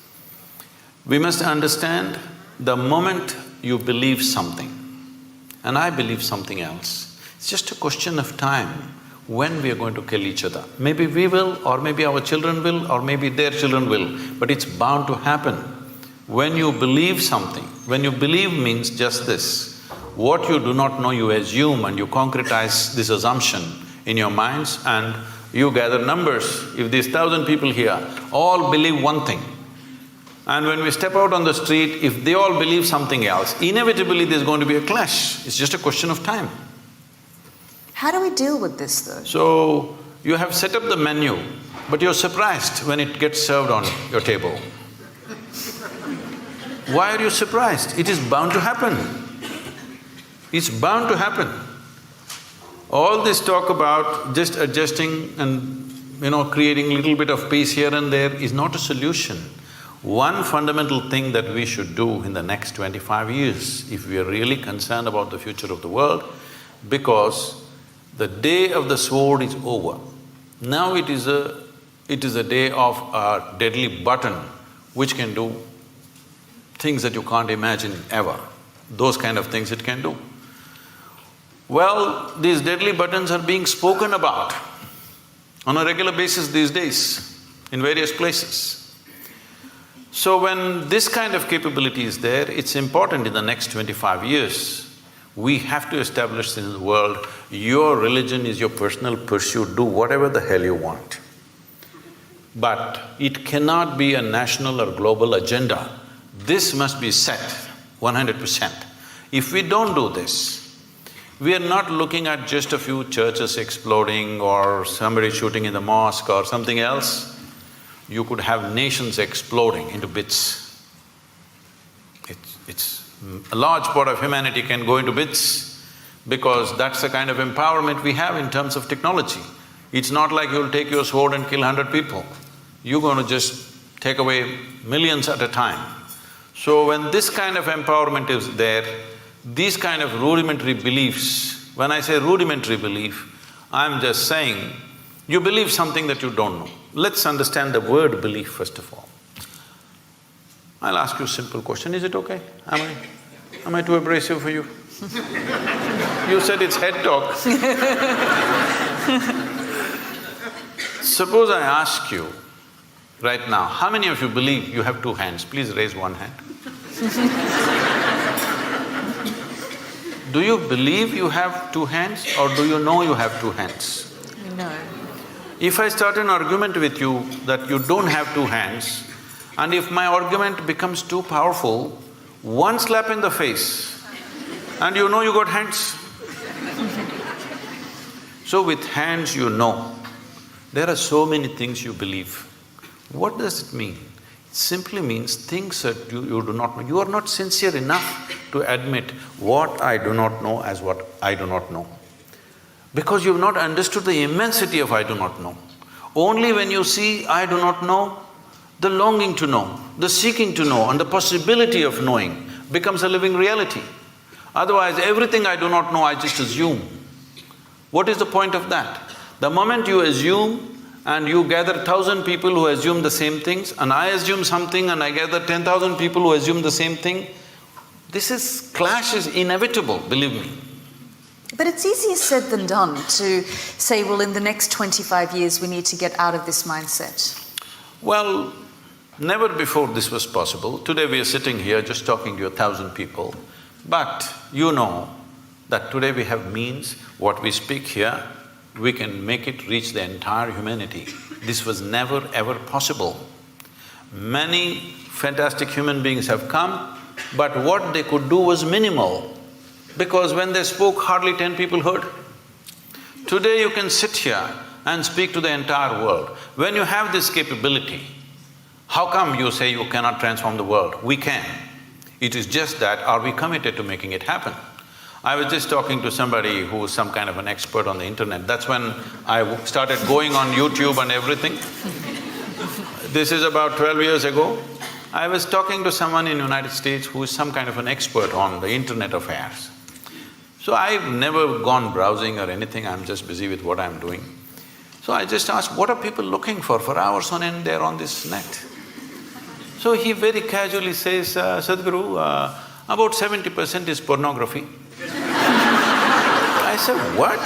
We must understand the moment you believe something and I believe something else, it's just a question of time when we are going to kill each other. Maybe we will, or maybe our children will, or maybe their children will, but it's bound to happen. When you believe something, when you believe means just this, what you do not know you assume and you concretize this assumption in your minds and you gather numbers. If these 1,000 people here all believe one thing, and when we step out on the street, if they all believe something else, inevitably there's going to be a clash. It's just a question of time. How do we deal with this though? So, you have set up the menu, but you're surprised when it gets served on your table. Why are you surprised? It is bound to happen. It's bound to happen. All this talk about just adjusting and, creating a little bit of peace here and there is not a solution. One fundamental thing that we should do in the next 25 years, if we are really concerned about the future of the world, because the day of the sword is over. Now it is a day of a deadly button which can do things that you can't imagine ever. Those kind of things it can do. Well, these deadly buttons are being spoken about on a regular basis these days in various places. So when this kind of capability is there, it's important in the next 25 years, we have to establish in the world, your religion is your personal pursuit, do whatever the hell you want. But it cannot be a national or global agenda. This must be set 100%. If we don't do this, we are not looking at just a few churches exploding or somebody shooting in the mosque or something else. You could have nations exploding into bits. A large part of humanity can go into bits because that's the kind of empowerment we have in terms of technology. It's not like you'll take your sword and kill 100 people. You're going to just take away millions at a time. So when this kind of empowerment is there, these kind of rudimentary beliefs, when I say rudimentary belief, I'm just saying, you believe something that you don't know. Let's understand the word belief first of all. I'll ask you a simple question, is it okay? Am I too abrasive for you? You said it's head talk. Suppose I ask you right now, how many of you believe you have two hands? Please raise one hand. Do you believe you have two hands or do you know you have two hands? No. If I start an argument with you that you don't have two hands, and if my argument becomes too powerful, one slap in the face and you know you got hands. So with hands you know, there are so many things you believe. What does it mean? It simply means things that you do not know. You are not sincere enough to admit what I do not know as what I do not know. Because you've not understood the immensity of I do not know. Only when you see I do not know, the longing to know, the seeking to know and the possibility of knowing becomes a living reality. Otherwise, everything I do not know, I just assume. What is the point of that? The moment you assume and you gather 1,000 people who assume the same things, and I assume something and I gather 10,000 people who assume the same thing, clash is inevitable, believe me. But it's easier said than done to say, well, in the next 25 years we need to get out of this mindset. Well, never before this was possible. Today we are sitting here just talking to 1,000 people, but you know that today we have means, what we speak here, we can make it reach the entire humanity. This was never ever possible. Many fantastic human beings have come, but what they could do was minimal, because when they spoke, hardly 10 people heard. Today you can sit here and speak to the entire world. When you have this capability, how come you say you cannot transform the world? We can. It is just that, are we committed to making it happen? I was just talking to somebody who was some kind of an expert on the internet. That's when I started going on YouTube and everything. This is about 12 years ago. I was talking to someone in United States who is some kind of an expert on the internet affairs. So I've never gone browsing or anything, I'm just busy with what I'm doing. So I just asked, what are people looking for hours on end they're on this net? So he very casually says, Sadhguru, about 70% is pornography. I said, what?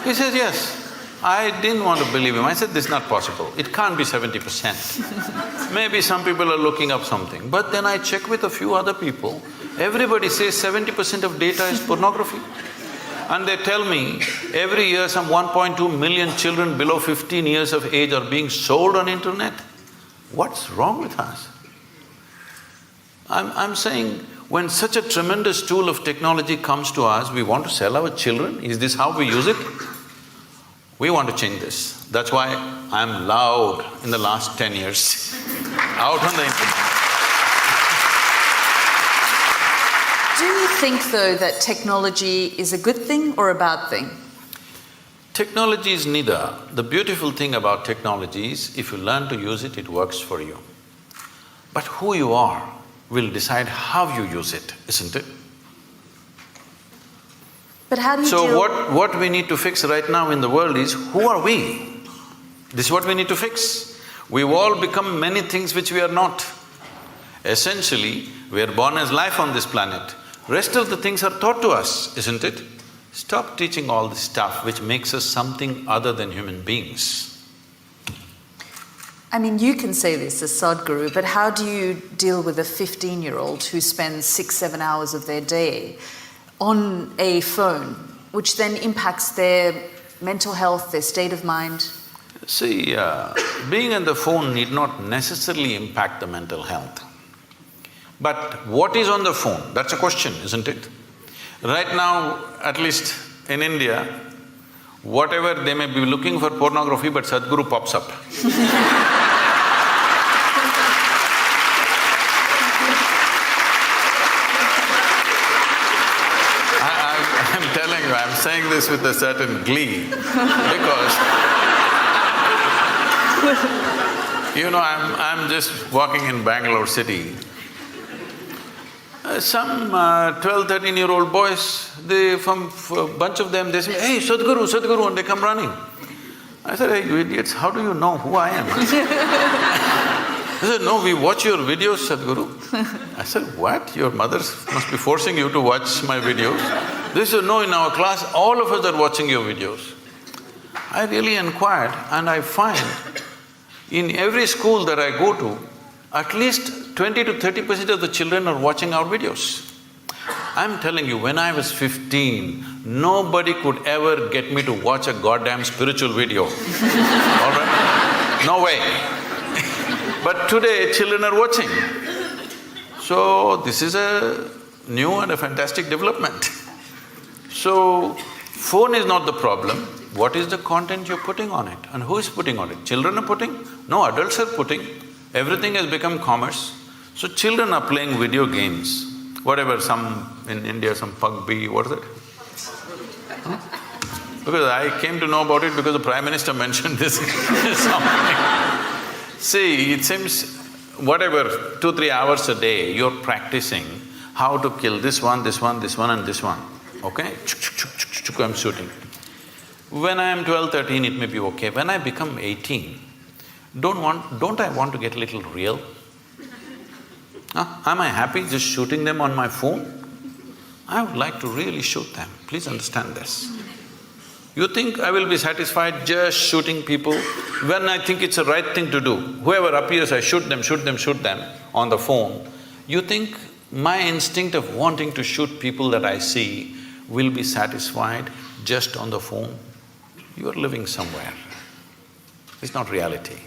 He says, yes. I didn't want to believe him. I said, this is not possible. It can't be 70%. Maybe some people are looking up something. But then I check with a few other people, everybody says 70% of data is pornography. And they tell me, every year some 1.2 million children below 15 years of age are being sold on internet. What's wrong with us? I'm saying, when such a tremendous tool of technology comes to us, we want to sell our children? Is this how we use it? We want to change this. That's why I'm loud in the last 10 years, out on the internet. Do you think, though, that technology is a good thing or a bad thing? Technology is neither. The beautiful thing about technology is, if you learn to use it, it works for you. But who you are will decide how you use it, isn't it? But how do you So what we need to fix right now in the world is, who are we? This is what we need to fix. We've all become many things which we are not. Essentially, we are born as life on this planet. Rest of the things are taught to us, isn't it? Stop teaching all this stuff which makes us something other than human beings. I mean, you can say this as Sadhguru, but how do you deal with a 15-year-old who spends 6-7 hours of their day on a phone, which then impacts their mental health, their state of mind? See, being on the phone need not necessarily impact the mental health. But what is on the phone? That's a question, isn't it? Right now, at least in India, whatever they may be looking for pornography, but Sadhguru pops up. I'm telling you, I'm saying this with a certain glee because you know, I'm just walking in Bangalore city. Some 12, 13-year-old boys, from a bunch of them, they say, "Hey, Sadhguru, Sadhguru," and they come running. I said, "Hey, you idiots, how do you know who I am?" They said, "No, we watch your videos, Sadhguru." I said, "What? Your mothers must be forcing you to watch my videos?" They said, "No, in our class, all of us are watching your videos." I really inquired and I find in every school that I go to, at least 20 to 30% of the children are watching our videos. I'm telling you, when I was 15, nobody could ever get me to watch a goddamn spiritual video, all right? No way. But today, children are watching. So, this is a new and a fantastic development. So, phone is not the problem. What is the content you're putting on it and who is putting on it? Children are putting? No, adults are putting. Everything has become commerce. So children are playing video games, whatever, some in India, some PUBG, what is it? Because I came to know about it because the Prime Minister mentioned this something. See, it seems whatever, 2-3 hours a day, you're practicing how to kill this one, this one, this one and this one, okay? I'm shooting. When I am 12, 13, it may be okay. When I become 18, don't I want to get a little real? Am I happy just shooting them on my phone? I would like to really shoot them, please understand this. You think I will be satisfied just shooting people when I think it's the right thing to do? Whoever appears, I shoot them on the phone. You think my instinct of wanting to shoot people that I see will be satisfied just on the phone? You are living somewhere. It's not reality.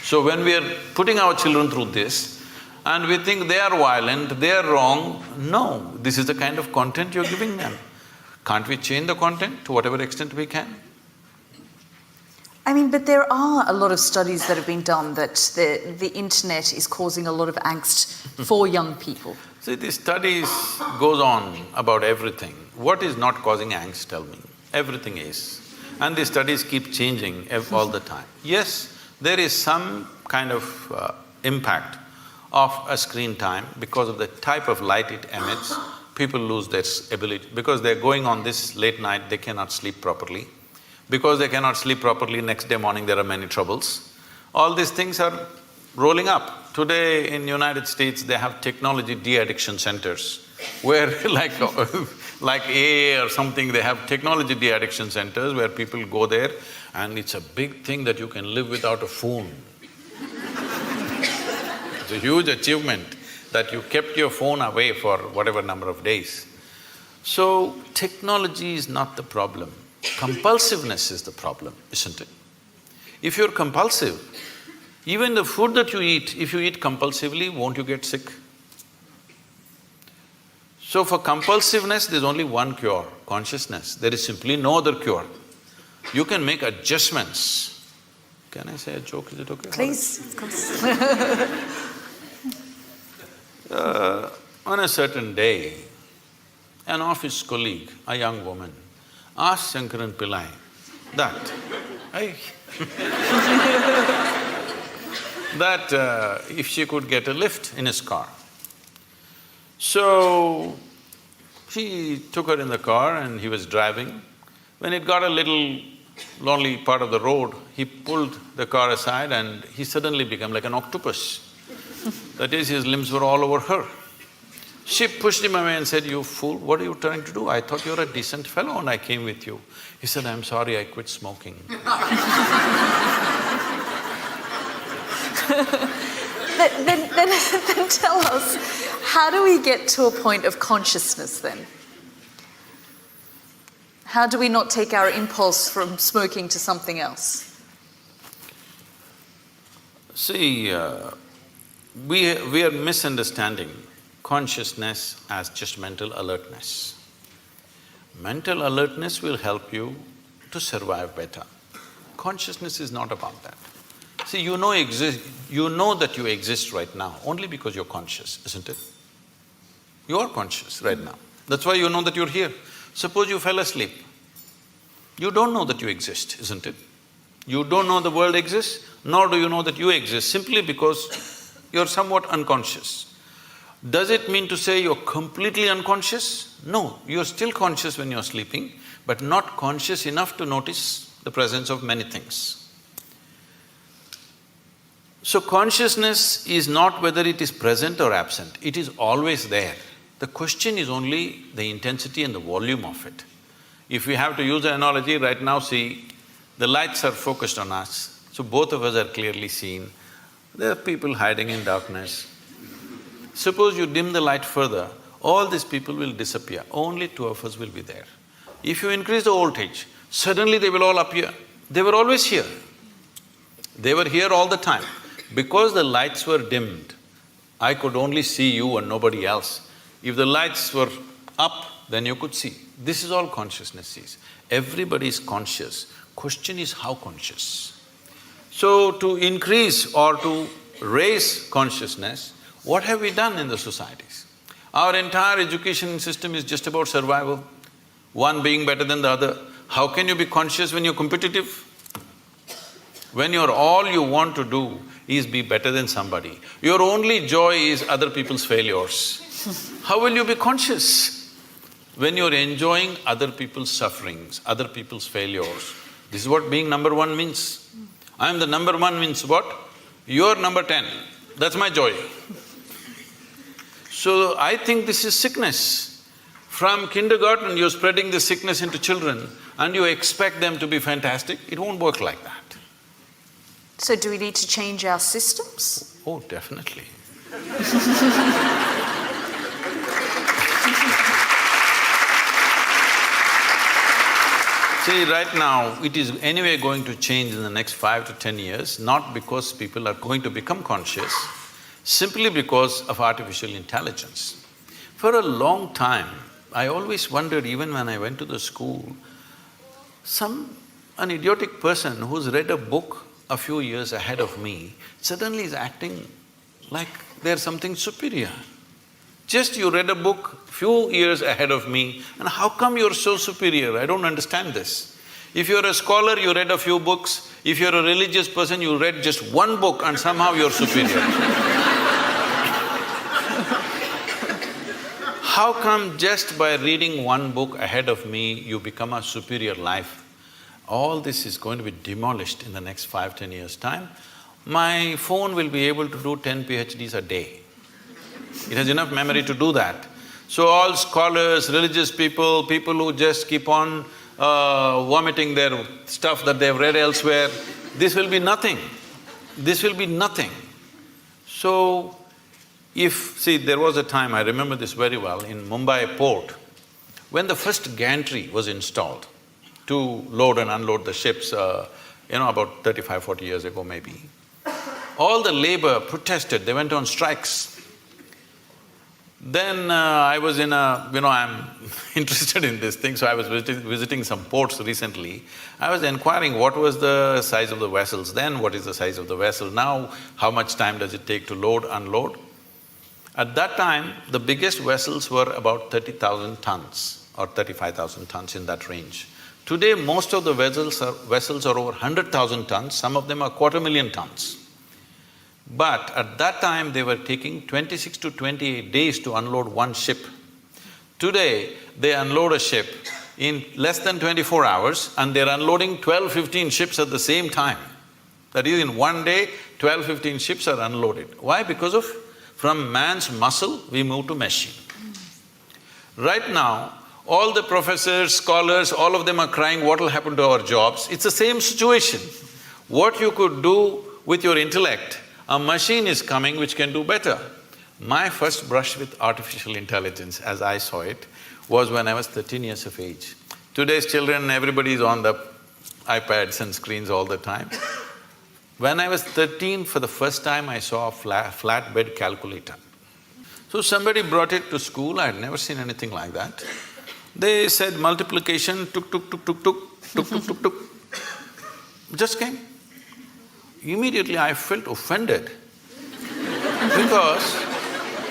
So when we are putting our children through this and we think they are violent, they are wrong, no, this is the kind of content you're giving them. Can't we change the content to whatever extent we can? I mean, but there are a lot of studies that have been done that the internet is causing a lot of angst for young people. See, the studies goes on about everything. What is not causing angst, tell me? Everything is. And the studies keep changing all the time. Yes, there is some kind of impact of a screen time because of the type of light it emits. People lose their ability, because they're going on this late night, they cannot sleep properly. Because they cannot sleep properly, next day morning there are many troubles. All these things are rolling up. Today in United States, they have technology de-addiction centers, where like AA or something, they have technology de-addiction centers where people go there and it's a big thing that you can live without a phone. It's a huge achievement that you kept your phone away for whatever number of days. So, technology is not the problem. Compulsiveness is the problem, isn't it? If you're compulsive, even the food that you eat, if you eat compulsively, won't you get sick? So for compulsiveness, there's only one cure, consciousness. There is simply no other cure. You can make adjustments. Can I say a joke? Is it okay? Please, of course. On a certain day, an office colleague, a young woman, asked Shankaran Pillai that if she could get a lift in his car. So, he took her in the car and he was driving. When it got a little lonely part of the road, he pulled the car aside and he suddenly became like an octopus. That is, his limbs were all over her. She pushed him away and said, "You fool, what are you trying to do? I thought you were a decent fellow and I came with you." He said, "I'm sorry, I quit smoking." then tell us, how do we get to a point of consciousness then? How do we not take our impulse from smoking to something else? See, we are misunderstanding consciousness as just mental alertness. Mental alertness will help you to survive better. Consciousness is not about that. See, you know that you exist right now only because you're conscious, isn't it? You are conscious right now. That's why you know that you're here. Suppose you fell asleep. You don't know that you exist, isn't it? You don't know the world exists, nor do you know that you exist, simply because you're somewhat unconscious. Does it mean to say you're completely unconscious? No, you're still conscious when you're sleeping, but not conscious enough to notice the presence of many things. So consciousness is not whether it is present or absent, it is always there. The question is only the intensity and the volume of it. If we have to use an analogy, right now see, the lights are focused on us, so both of us are clearly seen. There are people hiding in darkness. Suppose you dim the light further, all these people will disappear, only two of us will be there. If you increase the voltage, suddenly they will all appear. They were always here. They were here all the time. Because the lights were dimmed, I could only see you and nobody else. If the lights were up, then you could see. This is all consciousness is. Everybody is conscious. Question is how conscious. So to increase or to raise consciousness, what have we done in the societies? Our entire education system is just about survival, one being better than the other. How can you be conscious when you're competitive? When all you want to do is be better than somebody. Your only joy is other people's failures. How will you be conscious? When you're enjoying other people's sufferings, other people's failures. This is what being number one means. I'm the number one means what? You're number 10. That's my joy. So I think this is sickness. From kindergarten, you're spreading this sickness into children and you expect them to be fantastic. It won't work like that. So do we need to change our systems? Oh, definitely. See, right now, it is anyway going to change in the next 5 to 10 years, not because people are going to become conscious, simply because of artificial intelligence. For a long time, I always wondered, even when I went to the school, an idiotic person who's read a book a few years ahead of me suddenly is acting like they're something superior. Just you read a book few years ahead of me, and how come you're so superior? I don't understand this. If you're a scholar, you read a few books. If you're a religious person, you read just one book and somehow you're superior. How come just by reading one book ahead of me, you become a superior life? All this is going to be demolished in the next 5–10 years' time. My phone will be able to do 10 PhDs a day. It has enough memory to do that. So all scholars, religious people, people who just keep on vomiting their stuff that they've read elsewhere, this will be nothing. This will be nothing. So, see, there was a time, I remember this very well, in Mumbai port, when the first gantry was installed to load and unload the ships, about 35–40 years ago maybe, all the labor protested, they went on strikes. Then I was in I'm interested in this thing, so I was visiting some ports recently. I was inquiring what was the size of the vessels then, what is the size of the vessel now, how much time does it take to load, unload. At that time, the biggest vessels were about 30,000 tons or 35,000 tons, in that range. Today, most of the vessels are over 100,000 tons, some of them are 250,000 tons. But at that time, they were taking 26 to 28 days to unload one ship. Today, they unload a ship in less than 24 hours and they're unloading 12–15 ships at the same time. That is, in one day, 12–15 ships are unloaded. Why? Because from man's muscle, we move to machine. Right now, all the professors, scholars, all of them are crying, what will happen to our jobs? It's the same situation. What you could do with your intellect, A machine is coming which can do better. My first brush with artificial intelligence, as I saw it, was when I was 13 years of age. Today's children, everybody is on the iPads and screens all the time. When I was 13, for the first time I saw a flatbed calculator. So somebody brought it to school, I had never seen anything like that. They said multiplication, tuk tuk tuk tuk tuk, tuk tuk tuk tuk. Just came. Immediately I felt offended because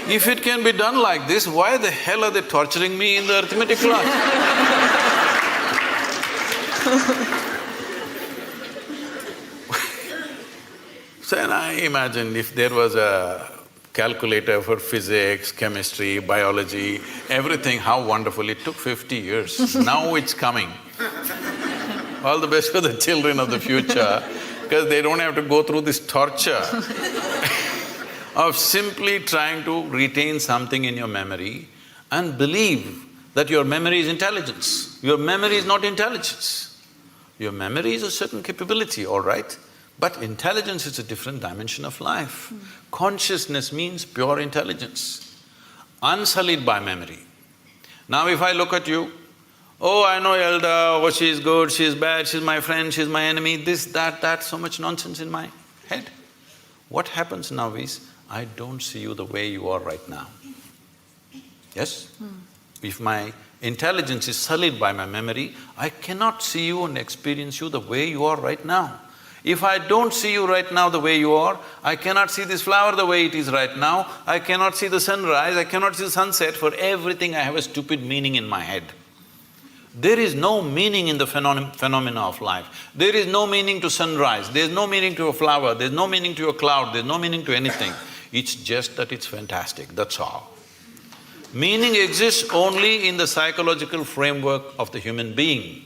if it can be done like this, why the hell are they torturing me in the arithmetic class? So then I imagined if there was a calculator for physics, chemistry, biology, everything, how wonderful. It took 50 years. Now it's coming. All the best for the children of the future, because they don't have to go through this torture of simply trying to retain something in your memory and believe that your memory is intelligence. Your memory is not intelligence. Your memory is a certain capability, all right, but intelligence is a different dimension of life. Consciousness means pure intelligence, unsullied by memory. Now if I look at you, oh, I know Elda, oh, she's good, she's bad, she's my friend, she's my enemy, this, that, so much nonsense in my head. What happens now is, I don't see you the way you are right now. Yes? If my intelligence is sullied by my memory, I cannot see you and experience you the way you are right now. If I don't see you right now the way you are, I cannot see this flower the way it is right now, I cannot see the sunrise, I cannot see the sunset. For everything I have a stupid meaning in my head. There is no meaning in the phenomena of life. There is no meaning to sunrise, there is no meaning to a flower, there is no meaning to a cloud, there is no meaning to anything. It's just that it's fantastic, that's all. Meaning exists only in the psychological framework of the human being,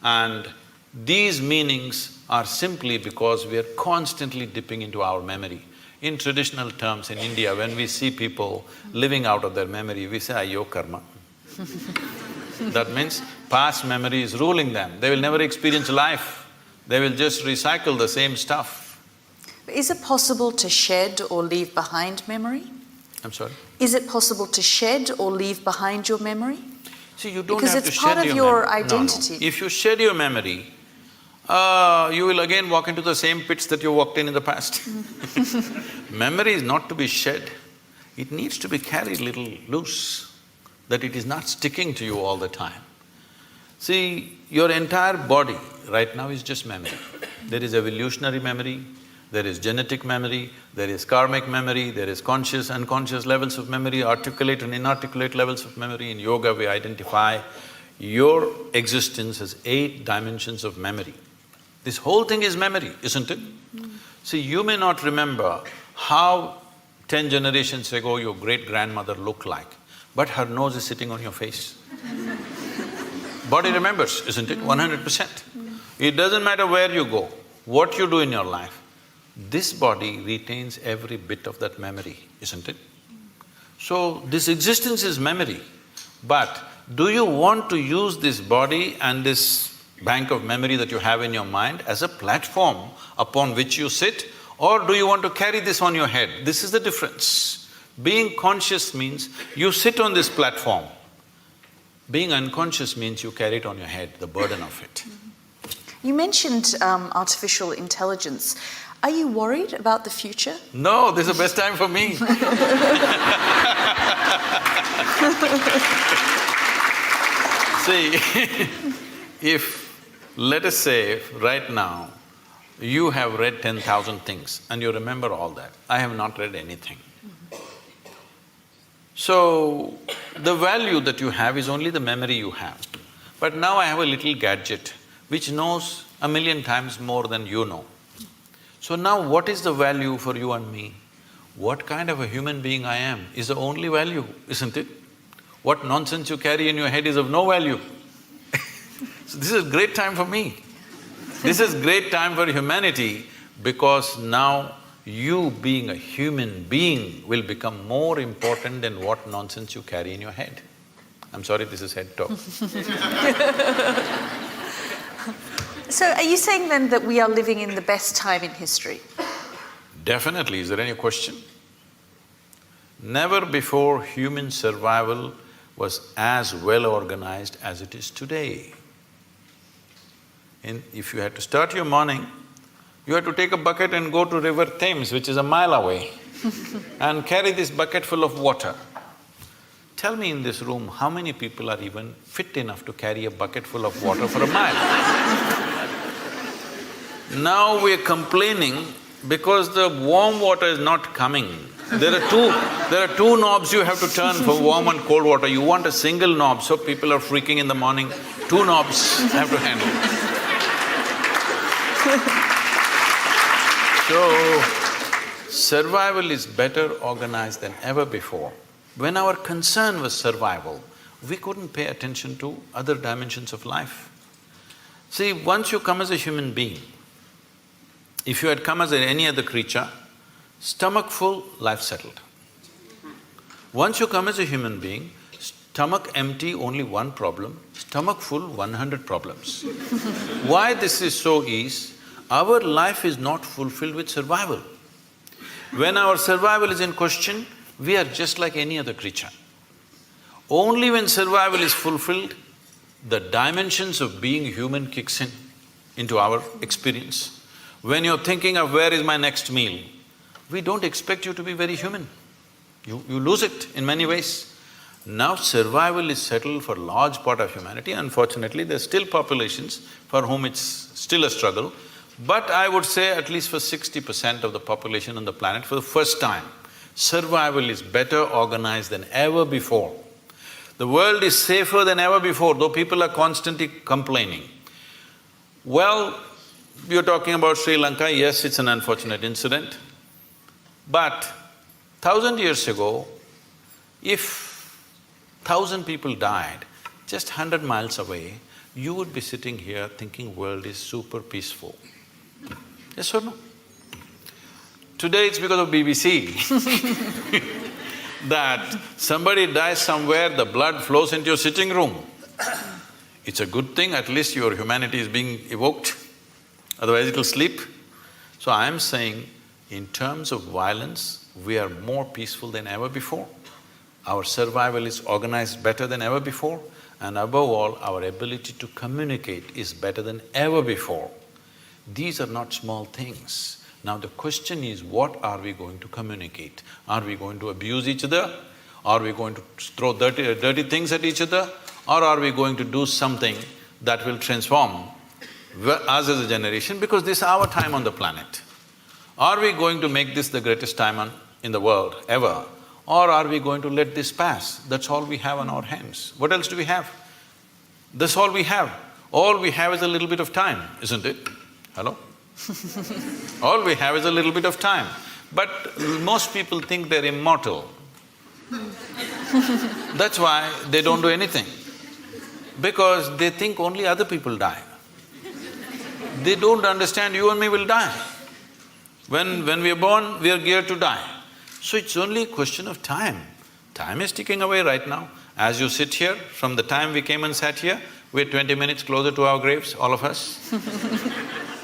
and these meanings are simply because we are constantly dipping into our memory. In traditional terms in India, when we see people living out of their memory, we say, "Ayyo karma." That means past memory is ruling them. They will never experience life. They will just recycle the same stuff. Is it possible to shed or leave behind memory? I'm sorry? Is it possible to shed or leave behind your memory? See, you don't Because have to it's shed part of your your memory. identity. No. If you shed your memory, you will again walk into the same pits that you walked in the past. Memory is not to be shed, it needs to be carried little loose, that it is not sticking to you all the time. See, your entire body right now is just memory. There is evolutionary memory, there is genetic memory, there is karmic memory, there is conscious, unconscious levels of memory, articulate and inarticulate levels of memory. In yoga we identify your existence as 8 dimensions of memory. This whole thing is memory, isn't it? See, you may not remember how 10 generations ago your great-grandmother looked like, but her nose is sitting on your face. Body remembers, isn't it? 100%. It doesn't matter where you go, what you do in your life, this body retains every bit of that memory, isn't it? So, this existence is memory, but do you want to use this body and this bank of memory that you have in your mind as a platform upon which you sit, or do you want to carry this on your head? This is the difference. Being conscious means you sit on this platform. Being unconscious means you carry it on your head, the burden of it. You mentioned artificial intelligence. Are you worried about the future? No, this is the best time for me. See, if, let us say, right now, you have read 10,000 things and you remember all that. I have not read anything. So, the value that you have is only the memory you have. But now I have a little gadget which knows 1,000,000 times more than you know. So now what is the value for you and me? What kind of a human being I am is the only value, isn't it? What nonsense you carry in your head is of no value. So this is a great time for me. This is great time for humanity, because now you being a human being will become more important than what nonsense you carry in your head. I'm sorry, this is head talk. So are you saying then that we are living in the best time in history? Definitely, is there any question? Never before human survival was as well organized as it is today. If you had to start your morning, you had to take a bucket and go to River Thames, which is a mile away, and carry this bucket full of water. Tell me in this room, how many people are even fit enough to carry a bucket full of water for a mile? Now we're complaining because the warm water is not coming. There are two knobs you have to turn for warm and cold water. You want a single knob, so people are freaking in the morning. Two knobs have to handle. So, survival is better organized than ever before. When our concern was survival, we couldn't pay attention to other dimensions of life. See, once you come as a human being, if you had come as any other creature, stomach full, life settled. Once you come as a human being, stomach empty, only one problem, stomach full, 100 problems. Why this is so is, our life is not fulfilled with survival. When our survival is in question, we are just like any other creature. Only when survival is fulfilled, the dimensions of being human kicks into our experience. When you're thinking of where is my next meal, we don't expect you to be very human. You lose it in many ways. Now survival is settled for a large part of humanity. Unfortunately, there's still populations for whom it's still a struggle. But I would say at least for 60% of the population on the planet, for the first time, survival is better organized than ever before. The world is safer than ever before, though people are constantly complaining. Well, you're talking about Sri Lanka, yes, it's an unfortunate incident. But 1,000 years ago, if 1,000 people died just 100 miles away, you would be sitting here thinking world is super peaceful. Yes or no? Today it's because of BBC that somebody dies somewhere, the blood flows into your sitting room. It's a good thing, at least your humanity is being evoked, otherwise it'll sleep. So I'm saying, in terms of violence, we are more peaceful than ever before. Our survival is organized better than ever before, and above all, our ability to communicate is better than ever before. These are not small things. Now the question is, what are we going to communicate? Are we going to abuse each other? Are we going to throw dirty things at each other? Or are we going to do something that will transform us as a generation, because this is our time on the planet? Are we going to make this the greatest time in the world ever? Or are we going to let this pass? That's all we have on our hands. What else do we have? That's all we have. All we have is a little bit of time, isn't it? Hello? All we have is a little bit of time. But most people think they're immortal. That's why they don't do anything. Because they think only other people die. They don't understand you and me will die. When we are born, we are geared to die. So it's only a question of time. Time is ticking away right now. As you sit here, from the time we came and sat here, we're 20 minutes closer to our graves, all of us.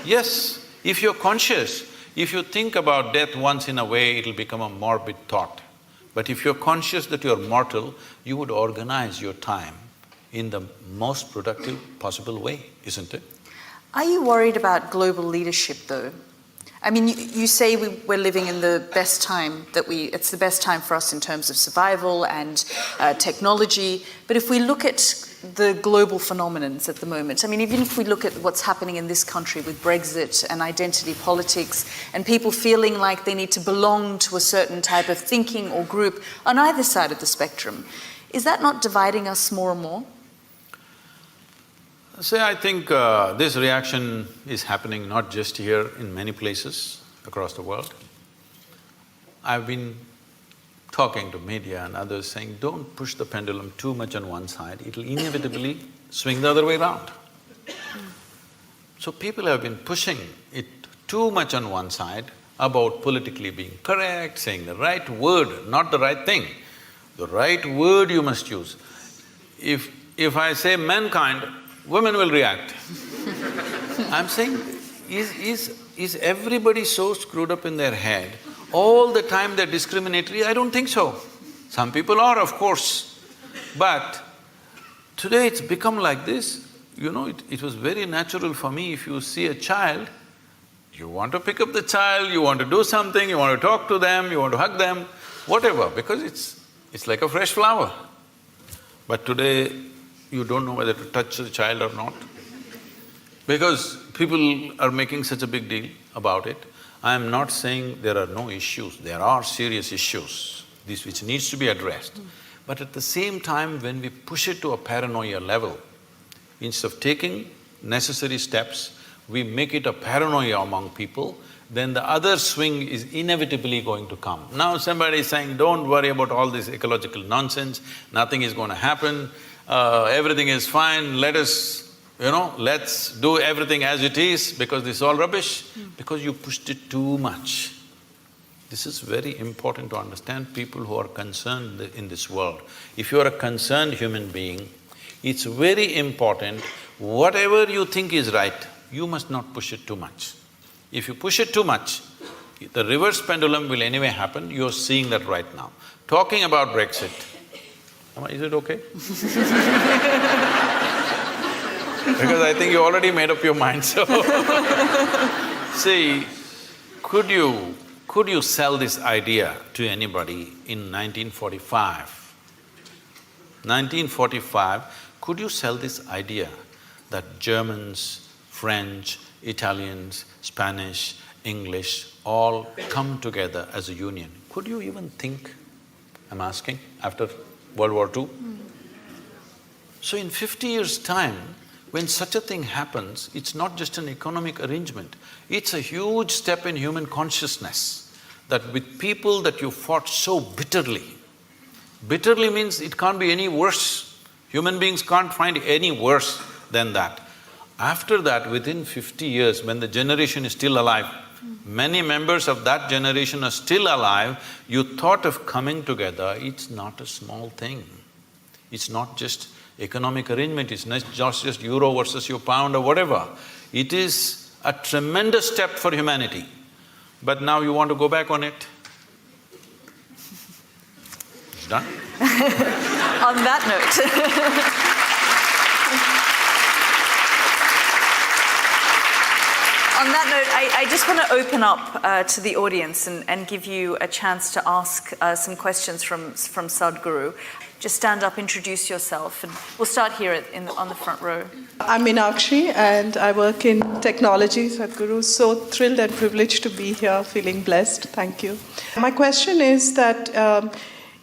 Yes, if you're conscious, if you think about death once in a way, it'll become a morbid thought. But if you're conscious that you're mortal, you would organize your time in the most productive possible way, isn't it? Are you worried about global leadership, though? I mean, you say we're living in the best time it's the best time for us in terms of survival and technology, but if we look at the global phenomenons at the moment, I mean, even if we look at what's happening in this country with Brexit and identity politics and people feeling like they need to belong to a certain type of thinking or group on either side of the spectrum, is that not dividing us more and more? See, I think this reaction is happening not just here, in many places across the world. I've been talking to media and others saying, don't push the pendulum too much on one side, it'll inevitably swing the other way around. So people have been pushing it too much on one side about politically being correct, saying the right word, not the right thing. The right word you must use. If I say mankind, women will react. I'm saying, is is everybody so screwed up in their head, all the time they're discriminatory? I don't think so. Some people are, of course. But today it's become like this. You know, it was very natural for me, if you see a child, you want to pick up the child, you want to do something, you want to talk to them, you want to hug them, whatever, because it's like a fresh flower. But today, you don't know whether to touch the child or not, because people are making such a big deal about it. I am not saying there are no issues, there are serious issues, this which needs to be addressed. But at the same time, when we push it to a paranoia level, instead of taking necessary steps, we make it a paranoia among people, then the other swing is inevitably going to come. Now somebody is saying, don't worry about all this ecological nonsense, nothing is going to happen, everything is fine, let's do everything as it is because this is all rubbish, because you pushed it too much. This is very important to understand, people who are concerned in this world. If you are a concerned human being, it's very important, whatever you think is right, you must not push it too much. If you push it too much, the reverse pendulum will anyway happen, you're seeing that right now. Talking about Brexit, is it okay? Because I think you already made up your mind, so… See, could you sell this idea to anybody in 1945? 1945, could you sell this idea that Germans, French, Italians, Spanish, English all come together as a union? Could you even think, I'm asking, after World War II? So in 50 years' time, when such a thing happens, it's not just an economic arrangement, it's a huge step in human consciousness, that with people that you fought so bitterly, bitterly means it can't be any worse, human beings can't find any worse than that. After that, within 50 years, when the generation is still alive, many members of that generation are still alive, you thought of coming together, it's not a small thing. It's not just economic arrangement, it's not just euro versus your pound or whatever. It is a tremendous step for humanity. But now you want to go back on it? It's done. On that note On that note, I just want to open up to the audience and give you a chance to ask some questions from Sadhguru. Just stand up, introduce yourself, and we'll start here on the front row. I'm Meenakshi and I work in technology, Sadhguru. So thrilled and privileged to be here, feeling blessed. Thank you. My question is that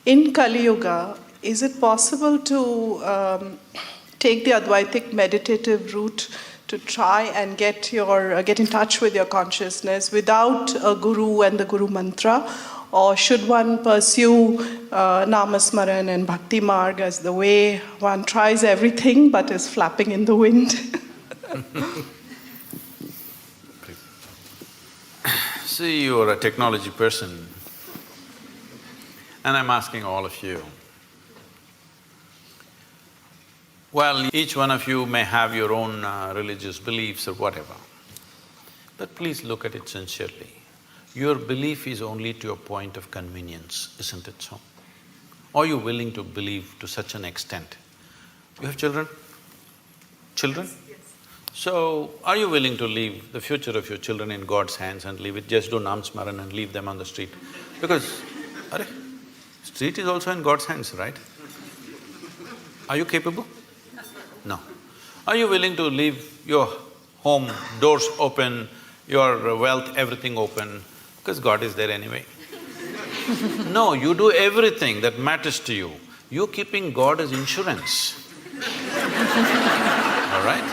in Kali Yuga, is it possible to take the Advaitic meditative route to try and get in touch with your consciousness without a guru and the guru mantra? Or should one pursue Namasmaran and Bhakti Marg as the way one tries everything but is flapping in the wind? See, you're a technology person, and I'm asking all of you. Well, each one of you may have your own religious beliefs or whatever, but please look at it sincerely. Your belief is only to a point of convenience, isn't it so? Are you willing to believe to such an extent? You have children? Children? Yes. So, are you willing to leave the future of your children in God's hands and leave it, just do Nam Smaran and leave them on the street? Because, street is also in God's hands, right? Are you capable? No. Are you willing to leave your home, doors open, your wealth, everything open, because God is there anyway? No, you do everything that matters to you. You're keeping God as insurance. All right?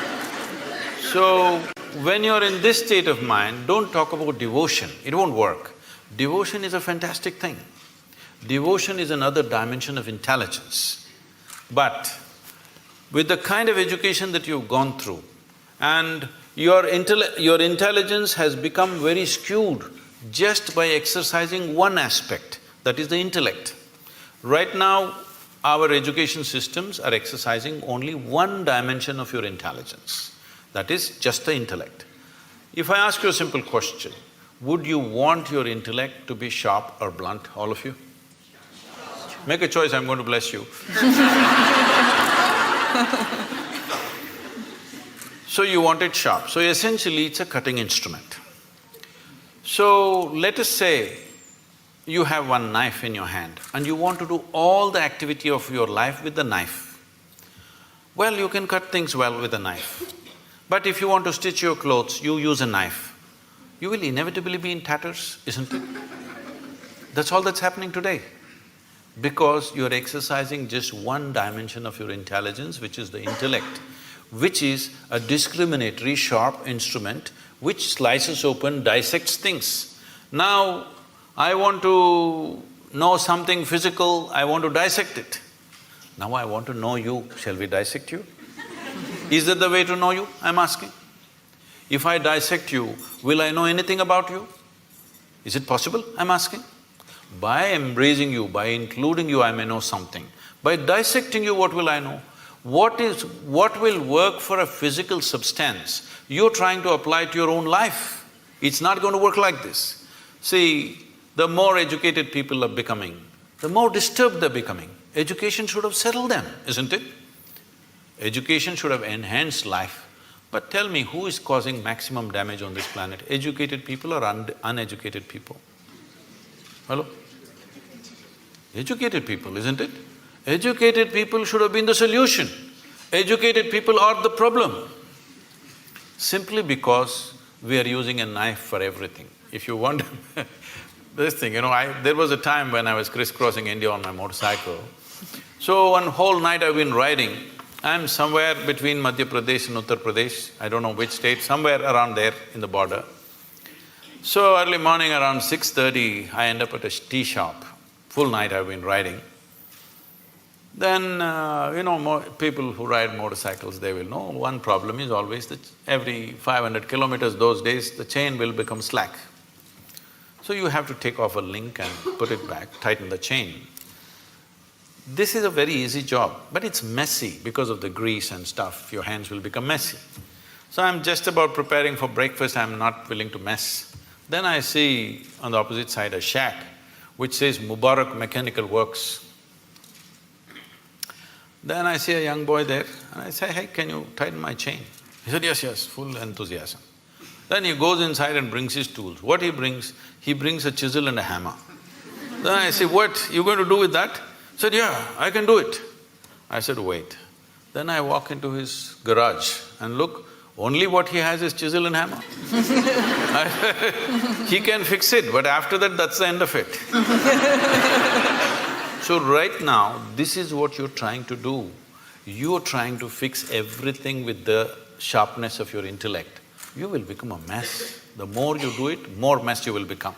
So, when you're in this state of mind, don't talk about devotion, it won't work. Devotion is a fantastic thing. Devotion is another dimension of intelligence. But with the kind of education that you've gone through, and your intelligence has become very skewed just by exercising one aspect, that is the intellect. Right now, our education systems are exercising only one dimension of your intelligence, that is just the intellect. If I ask you a simple question, would you want your intellect to be sharp or blunt, all of you? Make a choice, I'm going to bless you. So you want it sharp. So essentially it's a cutting instrument. So let us say you have one knife in your hand and you want to do all the activity of your life with the knife. Well, you can cut things well with a knife. But if you want to stitch your clothes, you use a knife. You will inevitably be in tatters, isn't it? That's all that's happening today. Because you're exercising just one dimension of your intelligence, which is the intellect, which is a discriminatory, sharp instrument which slices open, dissects things. Now, I want to know something physical, I want to dissect it. Now I want to know you, shall we dissect you? Is that the way to know you, I'm asking? If I dissect you, will I know anything about you? Is it possible, I'm asking? By embracing you, by including you, I may know something. By dissecting you, what will I know? What will work for a physical substance, you're trying to apply to your own life. It's not going to work like this. See, the more educated people are becoming, the more disturbed they're becoming. Education should have settled them, isn't it? Education should have enhanced life. But tell me, who is causing maximum damage on this planet? Educated people or uneducated people? Hello? Educated people, isn't it? Educated people should have been the solution. Educated people are the problem. Simply because we are using a knife for everything. If you want this thing, there was a time when I was crisscrossing India on my motorcycle. So one whole night I've been riding. I'm somewhere between Madhya Pradesh and Uttar Pradesh, I don't know which state, somewhere around there in the border. So early morning around 6:30, I end up at a tea shop. Full night I've been riding. Then, people who ride motorcycles, they will know one problem is always that every 500 kilometers those days, the chain will become slack. So you have to take off a link and put it back, tighten the chain. This is a very easy job, but it's messy because of the grease and stuff, your hands will become messy. So I'm just about preparing for breakfast, I'm not willing to mess. Then I see on the opposite side a shack which says Mubarak Mechanical Works. Then I see a young boy there and I say, hey, can you tighten my chain? He said, yes, full enthusiasm. Then he goes inside and brings his tools. What he brings? He brings a chisel and a hammer. Then I say, what, you going to do with that? He said, yeah, I can do it. I said, wait. Then I walk into his garage and look, only what he has is chisel and hammer. He can fix it, but after that, that's the end of it. So right now, this is what you're trying to do. You're trying to fix everything with the sharpness of your intellect. You will become a mess. The more you do it, more mess you will become.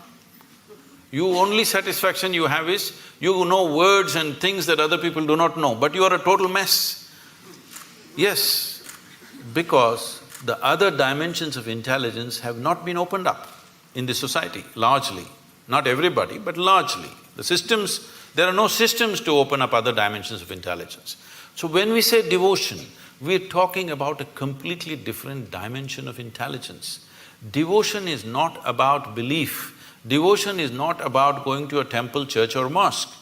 You only satisfaction you have is, you know words and things that other people do not know, but you are a total mess. Yes, because the other dimensions of intelligence have not been opened up in this society, largely. Not everybody, but largely. The systems, there are no systems to open up other dimensions of intelligence. So when we say devotion, we're talking about a completely different dimension of intelligence. Devotion is not about belief. Devotion is not about going to a temple, church or mosque.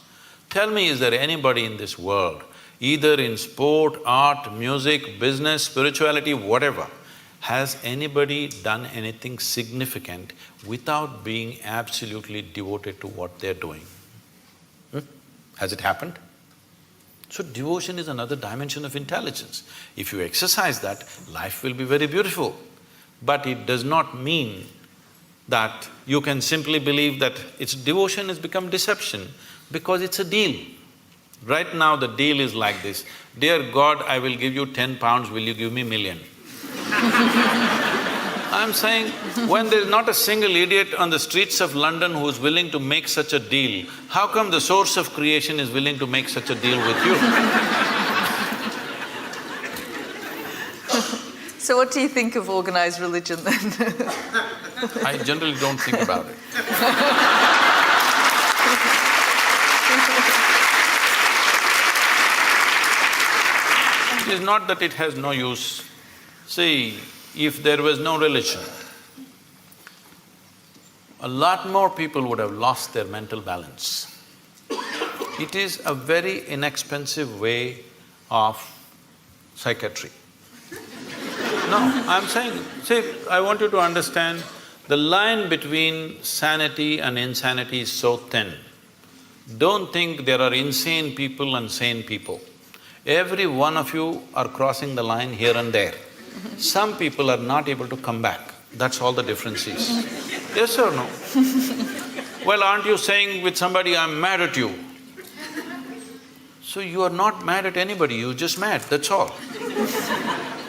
Tell me, is there anybody in this world, either in sport, art, music, business, spirituality, whatever, has anybody done anything significant without being absolutely devoted to what they're doing? Has it happened? So devotion is another dimension of intelligence. If you exercise that, life will be very beautiful. But it does not mean that you can simply believe that its devotion has become deception because it's a deal. Right now the deal is like this, dear God, I will give you 10 pounds, will you give me million? I'm saying, when there's not a single idiot on the streets of London who's willing to make such a deal, how come the source of creation is willing to make such a deal with you? So what do you think of organized religion then? I generally don't think about it. It is not that it has no use. See, if there was no religion, a lot more people would have lost their mental balance. It is a very inexpensive way of psychiatry. No, I'm saying, see, I want you to understand, the line between sanity and insanity is so thin. Don't think there are insane people and sane people. Every one of you are crossing the line here and there. Some people are not able to come back, that's all the difference is. Yes or no? Well, aren't you saying with somebody, I'm mad at you? So you are not mad at anybody, you're just mad, that's all.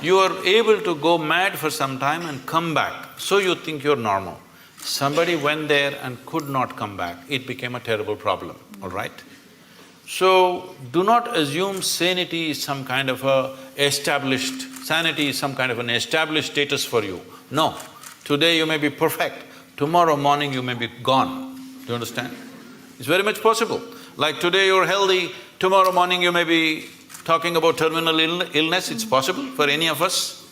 You are able to go mad for some time and come back, so you think you're normal. Somebody went there and could not come back, it became a terrible problem, all right? So, do not assume sanity is some kind of sanity is some kind of an established status for you. No, today you may be perfect, tomorrow morning you may be gone. Do you understand? It's very much possible. Like today you're healthy, tomorrow morning you may be talking about terminal illness, it's possible for any of us.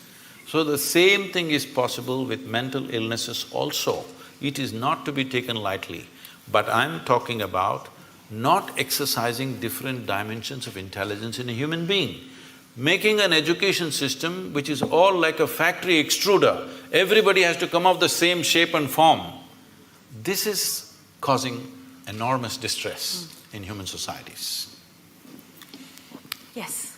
So the same thing is possible with mental illnesses also. It is not to be taken lightly, but I'm talking about not exercising different dimensions of intelligence in a human being. Making an education system which is all like a factory extruder, everybody has to come of the same shape and form. This is causing enormous distress in human societies. Yes.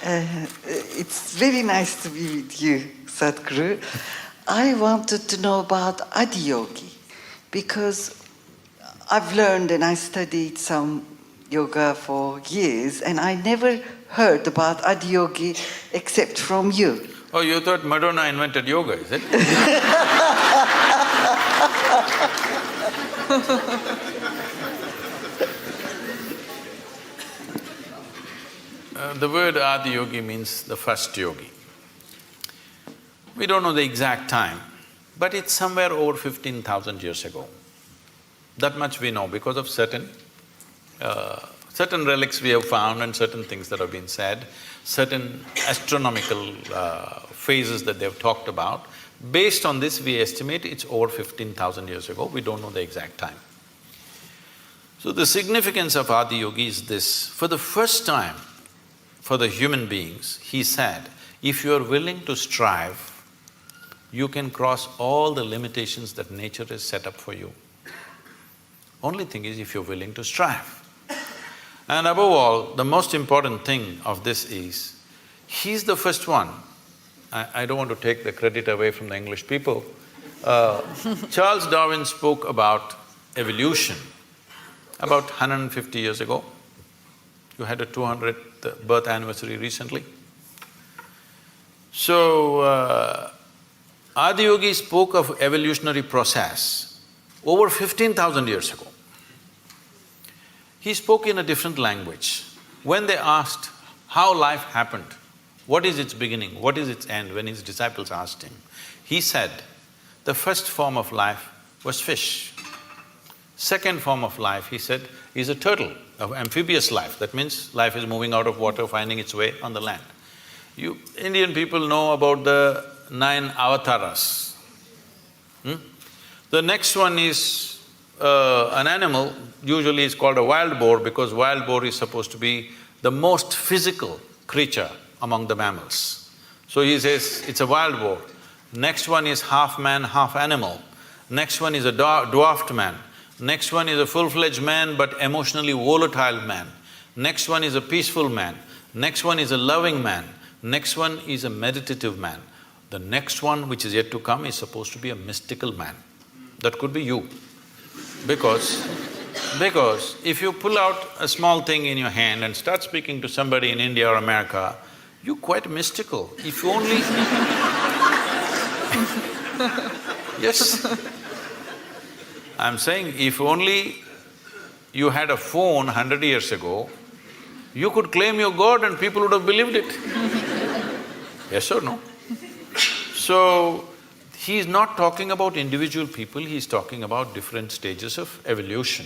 It's very nice to be with you, Sadhguru. I wanted to know about Adiyogi, because I've learned and I studied some yoga for years, and I never heard about Adiyogi except from you. Oh, you thought Madonna invented yoga, is it? The word Adiyogi means the first yogi. We don't know the exact time, but it's somewhere over 15,000 years ago. That much we know because of certain relics we have found and certain things that have been said, certain astronomical phases that they've talked about. Based on this, we estimate it's over 15,000 years ago, we don't know the exact time. So the significance of Adiyogi is this: for the first time, for the human beings, he said, if you are willing to strive, you can cross all the limitations that nature has set up for you. Only thing is if you're willing to strive. And above all, the most important thing of this is, he's the first one. I don't want to take the credit away from the English people. Charles Darwin spoke about evolution about 150 years ago. You had a 200th birth anniversary recently. So, Adiyogi spoke of evolutionary process over 15,000 years ago. He spoke in a different language. When they asked how life happened, what is its beginning, what is its end, when his disciples asked him, he said, the first form of life was fish. Second form of life, he said, is a turtle, of amphibious life. That means life is moving out of water, finding its way on the land. You Indian people know about the 9 avatars. The next one is an animal, usually is called a wild boar, because wild boar is supposed to be the most physical creature among the mammals. So he says, it's a wild boar. Next one is half man, half animal. Next one is a dwarfed man. Next one is a full-fledged man but emotionally volatile man. Next one is a peaceful man. Next one is a loving man. Next one is a meditative man. The next one, which is yet to come, is supposed to be a mystical man. That could be you. Because if you pull out a small thing in your hand and start speaking to somebody in India or America, you're quite mystical. If only… Yes. I'm saying, if only you had a phone 100 years ago, you could claim you're God and people would have believed it. Yes or no? So, he's not talking about individual people, he's talking about different stages of evolution.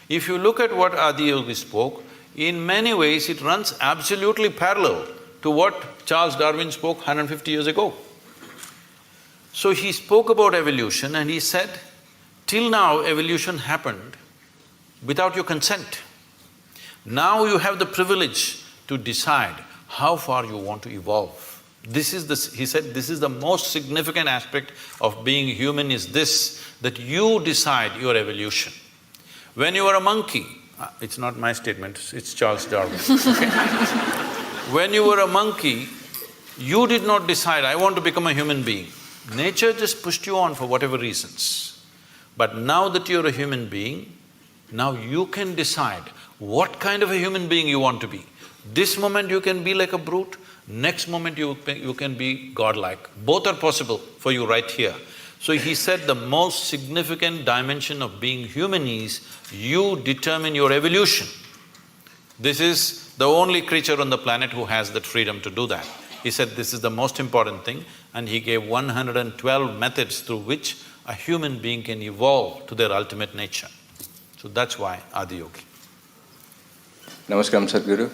If you look at what Adiyogi spoke, in many ways it runs absolutely parallel to what Charles Darwin spoke 150 years ago. So he spoke about evolution and he said, till now evolution happened without your consent. Now you have the privilege to decide how far you want to evolve. He said, this is the most significant aspect of being human is this, that you decide your evolution. When you were a monkey, it's not my statement, it's Charles Darwin, okay? When you were a monkey, you did not decide, I want to become a human being. Nature just pushed you on for whatever reasons. But now that you're a human being, now you can decide what kind of a human being you want to be. This moment you can be like a brute, next moment you can be godlike. Both are possible for you right here. So he said the most significant dimension of being human is you determine your evolution. This is the only creature on the planet who has that freedom to do that. He said this is the most important thing, and he gave 112 methods through which a human being can evolve to their ultimate nature. So that's why Adiyogi. Namaskaram, Sadhguru.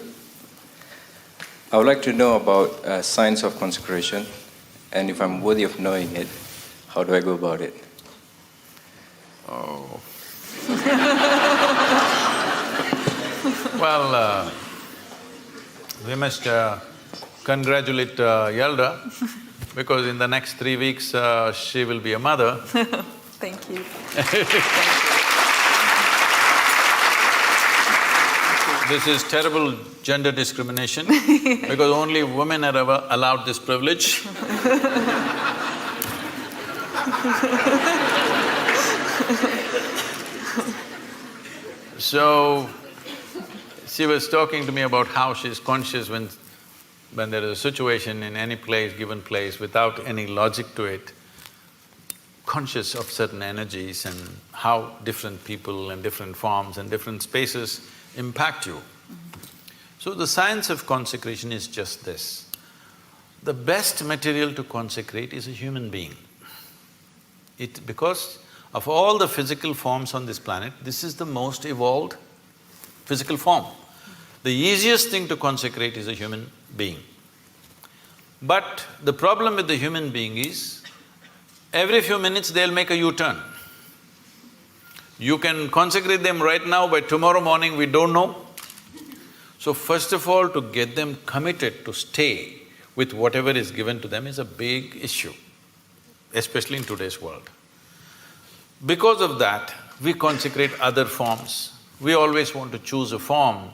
I would like to know about science of consecration, and if I'm worthy of knowing it, how do I go about it? Oh. Well, we must congratulate Yelda, because in the next 3 weeks she will be a mother. Thank you. This is terrible gender discrimination because only women are ever allowed this privilege. So, she was talking to me about how she's conscious when there is a situation in any place, given place, without any logic to it, conscious of certain energies and how different people and different forms and different spaces impact you. So the science of consecration is just this. The best material to consecrate is a human being. Because of all the physical forms on this planet, this is the most evolved physical form. The easiest thing to consecrate is a human being. But the problem with the human being is, every few minutes they'll make a U-turn. You can consecrate them right now, by tomorrow morning we don't know. So first of all, to get them committed to stay with whatever is given to them is a big issue, especially in today's world. Because of that, we consecrate other forms. We always want to choose a form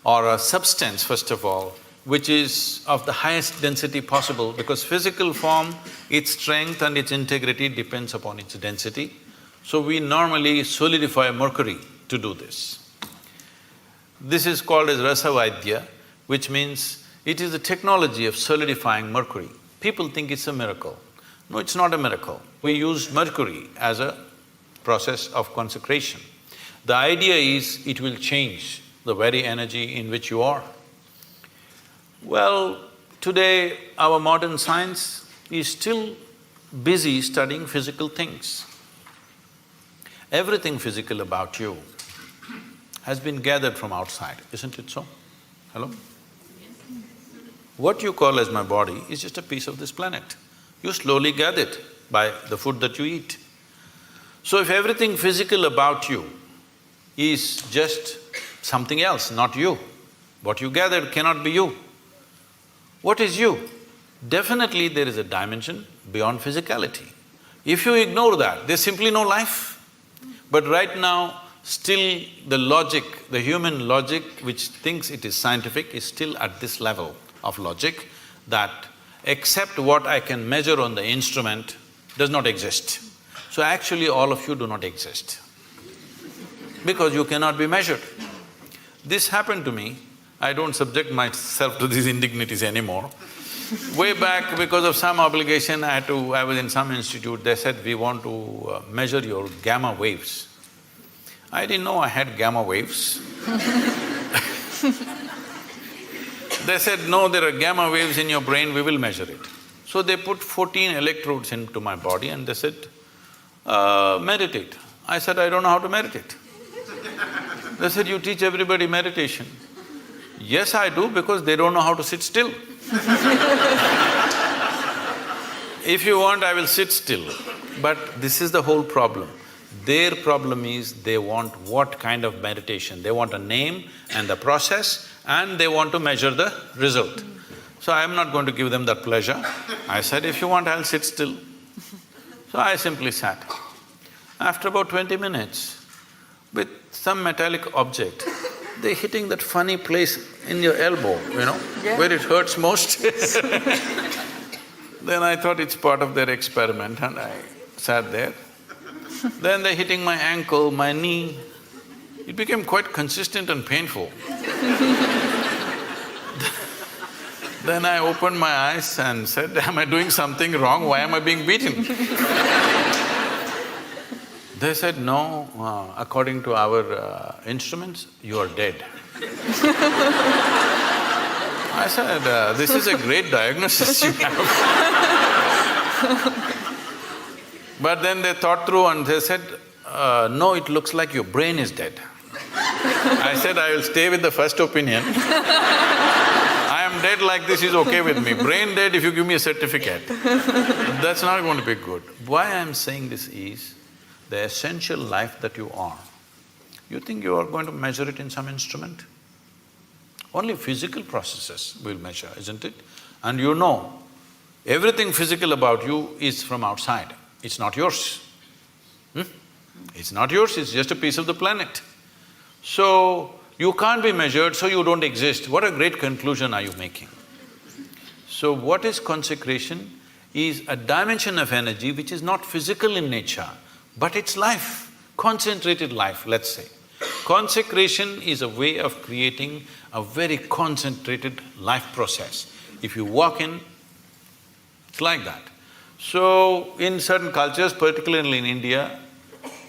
or a substance, first of all, which is of the highest density possible, because physical form, its strength and its integrity depends upon its density. So we normally solidify mercury to do this. This is called as Rasavaidya, which means it is the technology of solidifying mercury. People think it's a miracle. No, it's not a miracle. We use mercury as a process of consecration. The idea is it will change the very energy in which you are. Well, today our modern science is still busy studying physical things. Everything physical about you has been gathered from outside, isn't it so? Hello? What you call as my body is just a piece of this planet. You slowly gather it by the food that you eat. So if everything physical about you is just something else, not you, what you gathered cannot be you. What is you? Definitely there is a dimension beyond physicality. If you ignore that, there's simply no life. But right now, still the logic, the human logic which thinks it is scientific is still at this level of logic that except what I can measure on the instrument does not exist. So actually all of you do not exist because you cannot be measured. This happened to me. I don't subject myself to these indignities anymore. Way back, because of some obligation, I was in some institute, they said, we want to measure your gamma waves. I didn't know I had gamma waves. They said, no, there are gamma waves in your brain, we will measure it. So they put 14 electrodes into my body and they said, meditate. I said, I don't know how to meditate. They said, you teach everybody meditation. Yes, I do, because they don't know how to sit still. If you want, I will sit still. But this is the whole problem. Their problem is they want what kind of meditation? They want a name and the process, and they want to measure the result. So I'm not going to give them that pleasure. I said, if you want, I'll sit still. So I simply sat. After about 20 minutes, with some metallic object, they're hitting that funny place in your elbow, where it hurts most. Then I thought it's part of their experiment and I sat there. Then they're hitting my ankle, my knee. It became quite consistent and painful. Then I opened my eyes and said, am I doing something wrong? Why am I being beaten? They said, no, according to our instruments, you are dead. I said, this is a great diagnosis you have. But then they thought through and they said, no, it looks like your brain is dead. I said, I will stay with the first opinion. I am dead like this is okay with me. Brain dead if you give me a certificate. That's not going to be good. Why I am saying this is, the essential life that you are, you think you are going to measure it in some instrument? Only physical processes will measure, isn't it? And you know, everything physical about you is from outside, it's not yours. It's not yours, it's just a piece of the planet. So, you can't be measured, so you don't exist. What a great conclusion are you making? So what is consecration? Is a dimension of energy which is not physical in nature, but it's life, concentrated life, let's say. Consecration is a way of creating a very concentrated life process. If you walk in, it's like that. So, in certain cultures, particularly in India,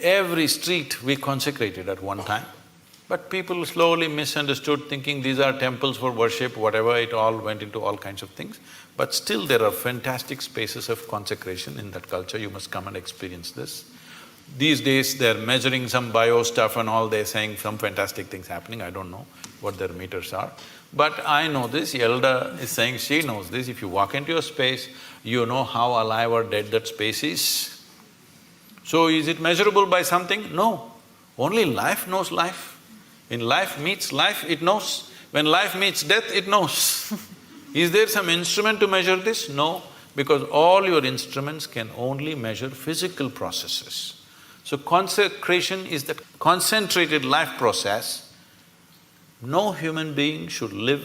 every street we consecrated at one time. But people slowly misunderstood, thinking these are temples for worship, whatever, it all went into all kinds of things. But still there are fantastic spaces of consecration in that culture, you must come and experience this. These days they're measuring some bio stuff and all, they're saying some fantastic things happening, I don't know what their meters are. But I know this, the elder is saying she knows this, if you walk into a space, you know how alive or dead that space is. So is it measurable by something? No. Only life knows life. In life meets life, it knows. When life meets death, it knows. Is there some instrument to measure this? No, because all your instruments can only measure physical processes. So consecration is that concentrated life process. No human being should live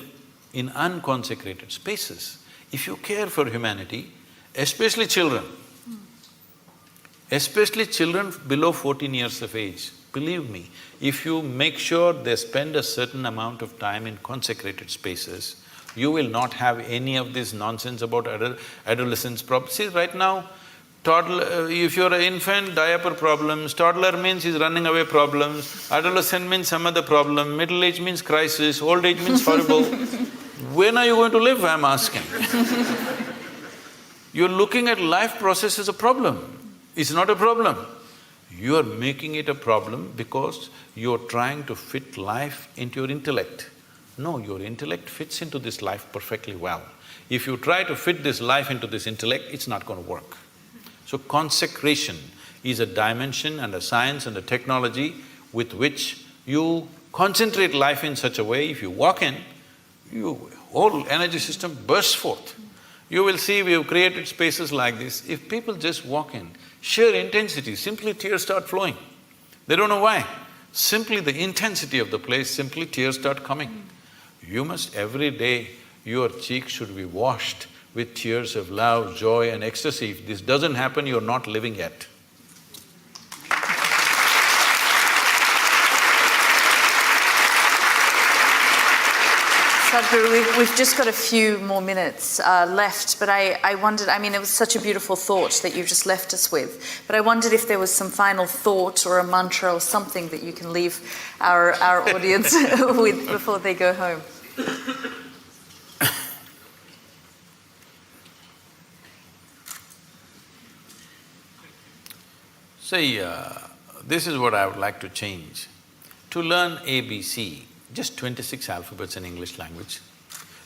in unconsecrated spaces. If you care for humanity, especially children below 14 years of age, believe me, if you make sure they spend a certain amount of time in consecrated spaces, you will not have any of this nonsense about adolescence problems. See, right now, toddler… if you're an infant, diaper problems, toddler means he's running away problems, adolescent means some other problem, middle age means crisis, old age means horrible. When are you going to live, I'm asking? You're looking at life process as a problem. It's not a problem. You are making it a problem because you're trying to fit life into your intellect. No, your intellect fits into this life perfectly well. If you try to fit this life into this intellect, it's not going to work. So consecration is a dimension and a science and a technology with which you concentrate life in such a way, if you walk in, your whole energy system bursts forth. You will see we have created spaces like this. If people just walk in, sheer intensity, simply tears start flowing. They don't know why. Simply the intensity of the place, simply tears start coming. You must every day, your cheeks should be washed with tears of love, joy and ecstasy. If this doesn't happen, you're not living yet. Sadhguru, we've just got a few more minutes left, but I wondered, I mean, it was such a beautiful thought that you just left us with, but I wondered if there was some final thought or a mantra or something that you can leave our audience with before they go home. See, this is what I would like to change. To learn ABC, just 26 alphabets in English language,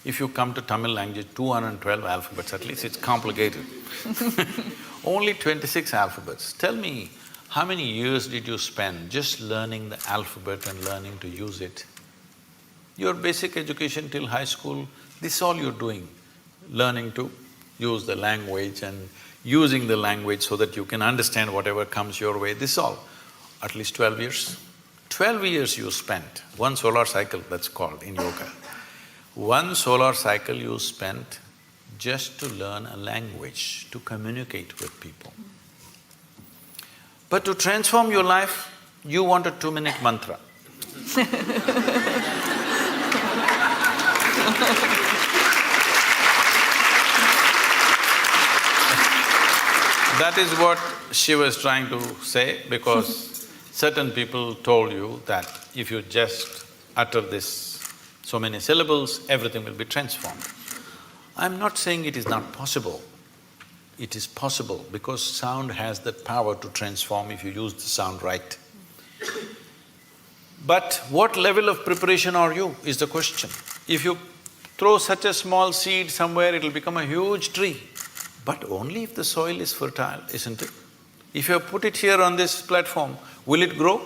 If you come to Tamil language, 212 alphabets, at least it's complicated. Only 26 alphabets. Tell me, how many years did you spend just learning the alphabet and learning to use it? Your basic education till high school, this is all you're doing, learning to use the language and using the language so that you can understand whatever comes your way, this is all. At least 12 years. 12 years you spent, one solar cycle that's called in yoga. One solar cycle you spent just to learn a language, to communicate with people. But to transform your life, you want a 2-minute mantra. That is what Shiva is trying to say, because certain people told you that if you just utter this so many syllables, everything will be transformed. I'm not saying it is not possible. It is possible because sound has that power to transform if you use the sound right. But what level of preparation are you is the question. If you throw such a small seed somewhere, it'll become a huge tree. But only if the soil is fertile, isn't it? If you put it here on this platform, will it grow?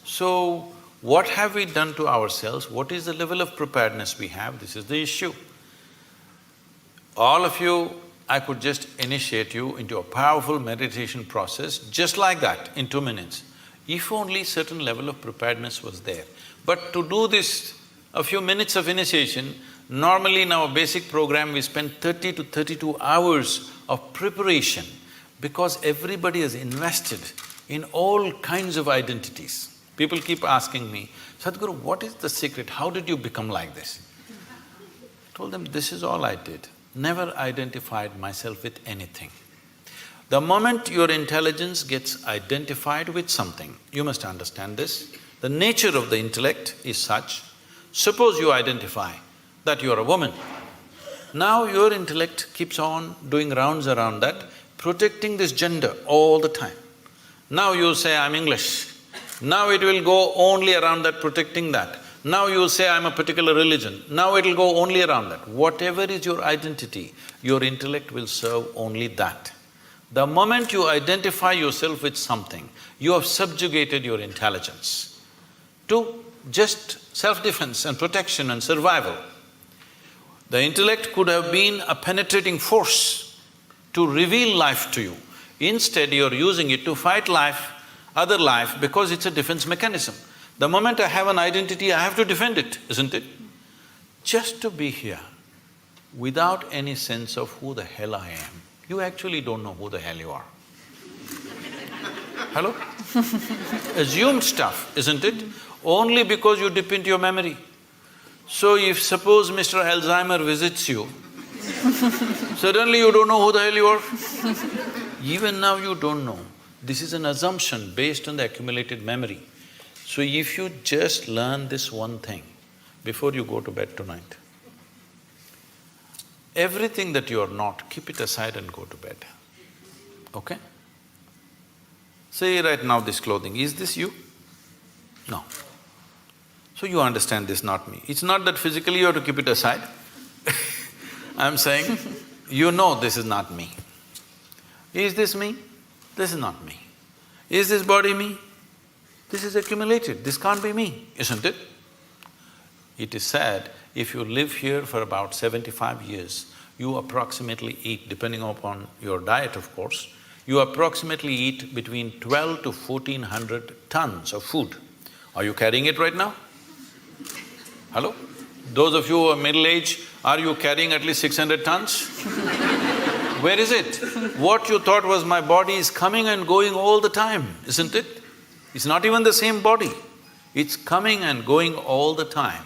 So, what have we done to ourselves? What is the level of preparedness we have? This is the issue. All of you, I could just initiate you into a powerful meditation process just like that in 2 minutes, if only certain level of preparedness was there. But to do this, a few minutes of initiation, normally in our basic program we spend 30 to 32 hours of preparation because everybody has invested in all kinds of identities. People keep asking me, Sadhguru, what is the secret? How did you become like this? I told them, this is all I did. Never identified myself with anything. The moment your intelligence gets identified with something, you must understand this, the nature of the intellect is such, suppose you identify that you're a woman. Now your intellect keeps on doing rounds around that, protecting this gender all the time. Now you say, I'm English. Now it will go only around that, protecting that. Now you say, I'm a particular religion. Now it'll go only around that. Whatever is your identity, your intellect will serve only that. The moment you identify yourself with something, you have subjugated your intelligence to just self-defense and protection and survival. The intellect could have been a penetrating force to reveal life to you. Instead, you're using it to fight life, other life, because it's a defense mechanism. The moment I have an identity, I have to defend it, isn't it? Just to be here, without any sense of who the hell I am, you actually don't know who the hell you are. Hello? Assumed stuff, isn't it? Only because you dip into your memory. So if suppose Mr. Alzheimer visits you, suddenly you don't know who the hell you are. Even now you don't know. This is an assumption based on the accumulated memory. So if you just learn this one thing before you go to bed tonight, everything that you are not, keep it aside and go to bed, okay? Say right now this clothing, is this you? No. So you understand this, not me. It's not that physically you have to keep it aside. I'm saying, you know this is not me. Is this me? This is not me. Is this body me? This is accumulated, this can't be me, isn't it? It is said, if you live here for about 75 years, you approximately eat, depending upon your diet of course, you approximately eat between 12 to 1400 tons of food. Are you carrying it right now? Hello? Those of you who are middle-aged, are you carrying at least 600 tons? Where is it? What you thought was my body is coming and going all the time, isn't it? It's not even the same body. It's coming and going all the time.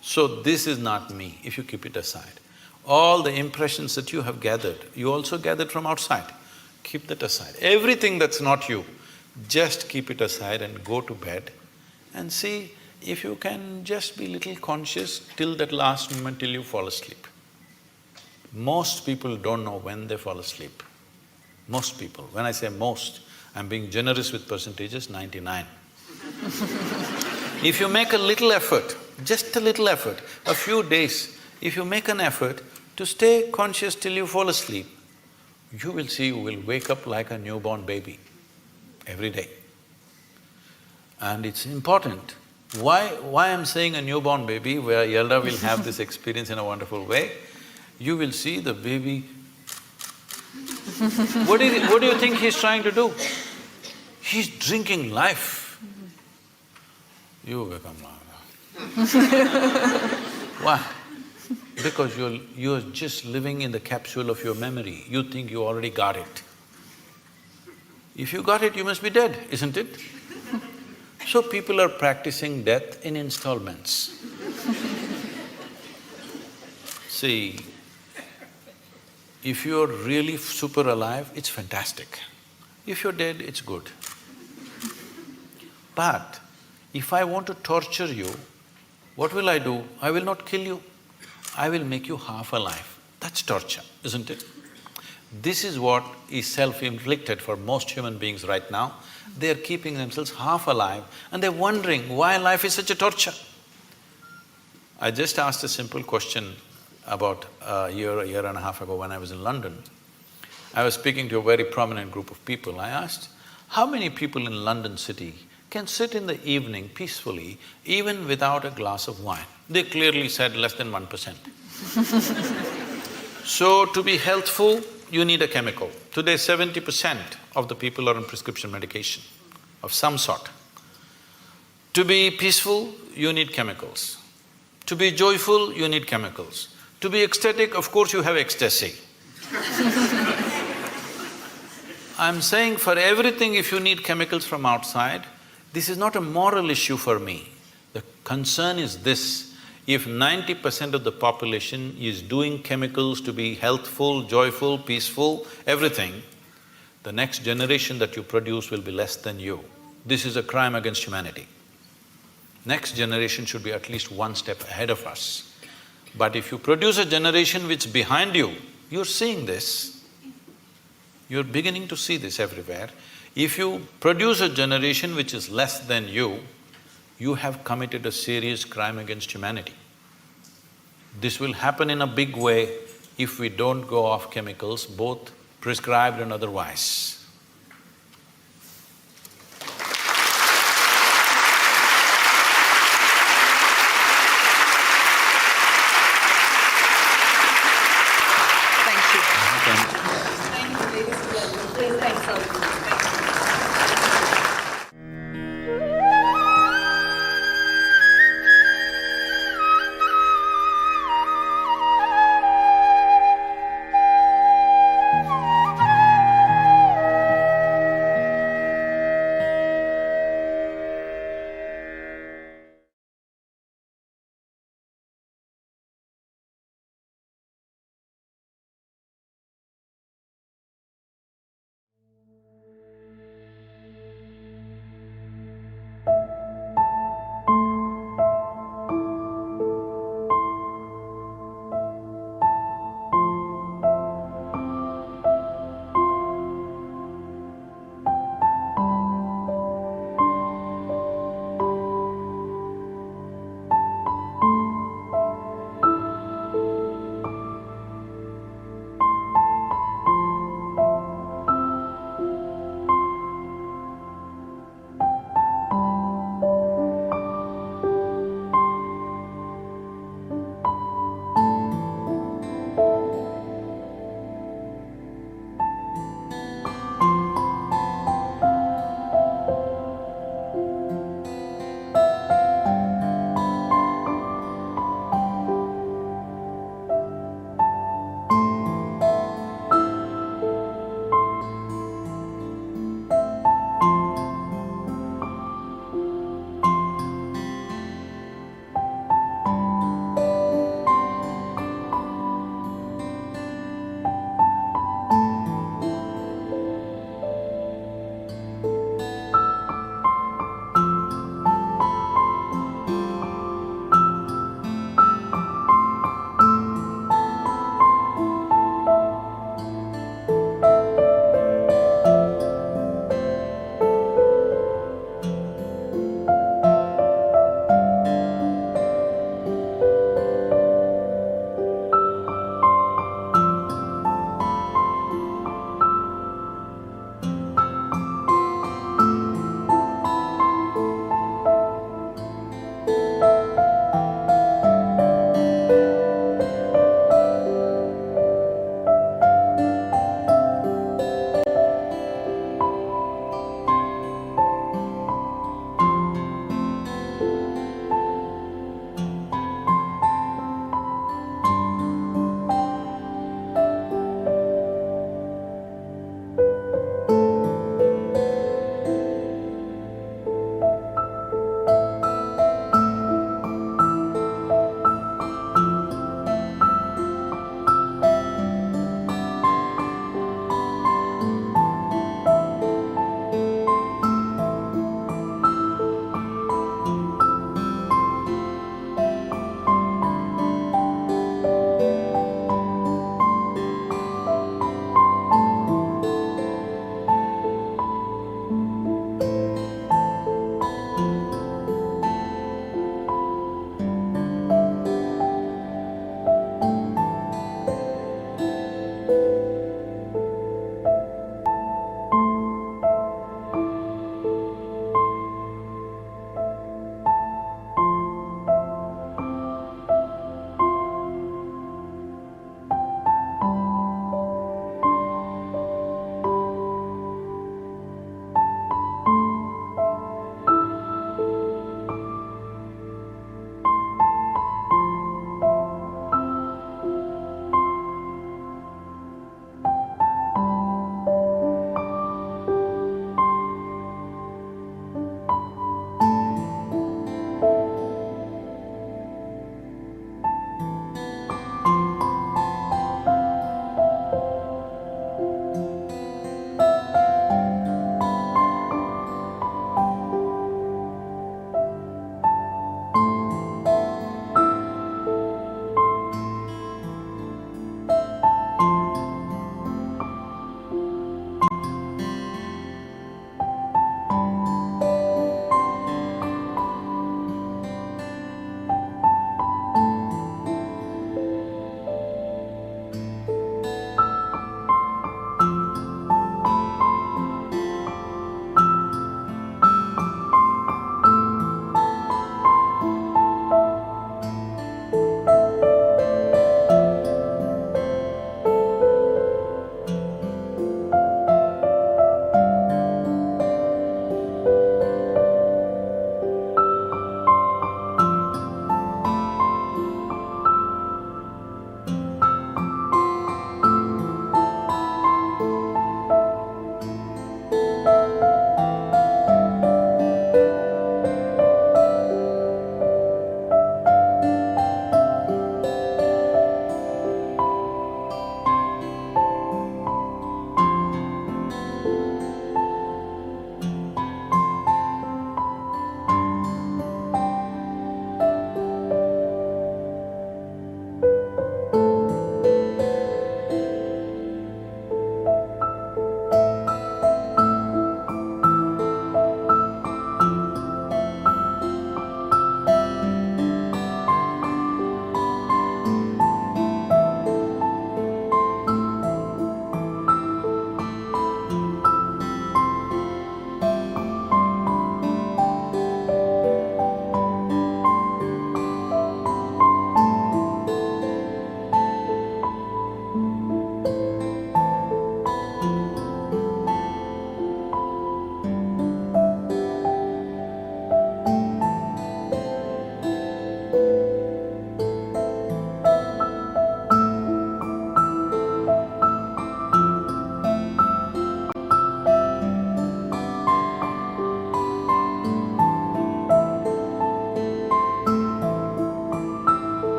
So this is not me, if you keep it aside. All the impressions that you have gathered, you also gathered from outside. Keep that aside. Everything that's not you, just keep it aside and go to bed and see if you can just be little conscious till that last moment till you fall asleep. Most people don't know when they fall asleep. Most people. When I say most, I'm being generous with percentages, 99. If you make a little effort just a little effort, a few days, if you make an effort to stay conscious till you fall asleep, you will see you will wake up like a newborn baby every day. And it's important. Why I'm saying a newborn baby, where Yelda will have this experience in a wonderful way? You will see the baby… What do you think he's trying to do? He's drinking life. You become like that. Why? Because you're just living in the capsule of your memory. You think you already got it. If you got it, you must be dead, isn't it? So people are practicing death in installments. See, if you're really super alive, it's fantastic. If you're dead, it's good. But if I want to torture you, what will I do? I will not kill you. I will make you half alive. That's torture, isn't it? This is what is self-inflicted for most human beings right now. They're keeping themselves half alive and they're wondering why life is such a torture. I just asked a simple question about a year and a half ago when I was in London. I was speaking to a very prominent group of people. I asked, how many people in London city can sit in the evening peacefully even without a glass of wine? They clearly said less than 1%. So to be healthful, you need a chemical. Today 70% of the people are on prescription medication of some sort. To be peaceful, you need chemicals. To be joyful, you need chemicals. To be ecstatic, of course you have ecstasy. I'm saying for everything if you need chemicals from outside, this is not a moral issue for me. The concern is this, if 90% of the population is doing chemicals to be healthful, joyful, peaceful, everything, the next generation that you produce will be less than you. This is a crime against humanity. Next generation should be at least one step ahead of us. But if you produce a generation which is behind you, you're seeing this, you're beginning to see this everywhere. If you produce a generation which is less than you have committed a serious crime against humanity. This will happen in a big way if we don't go off chemicals, both prescribed and otherwise.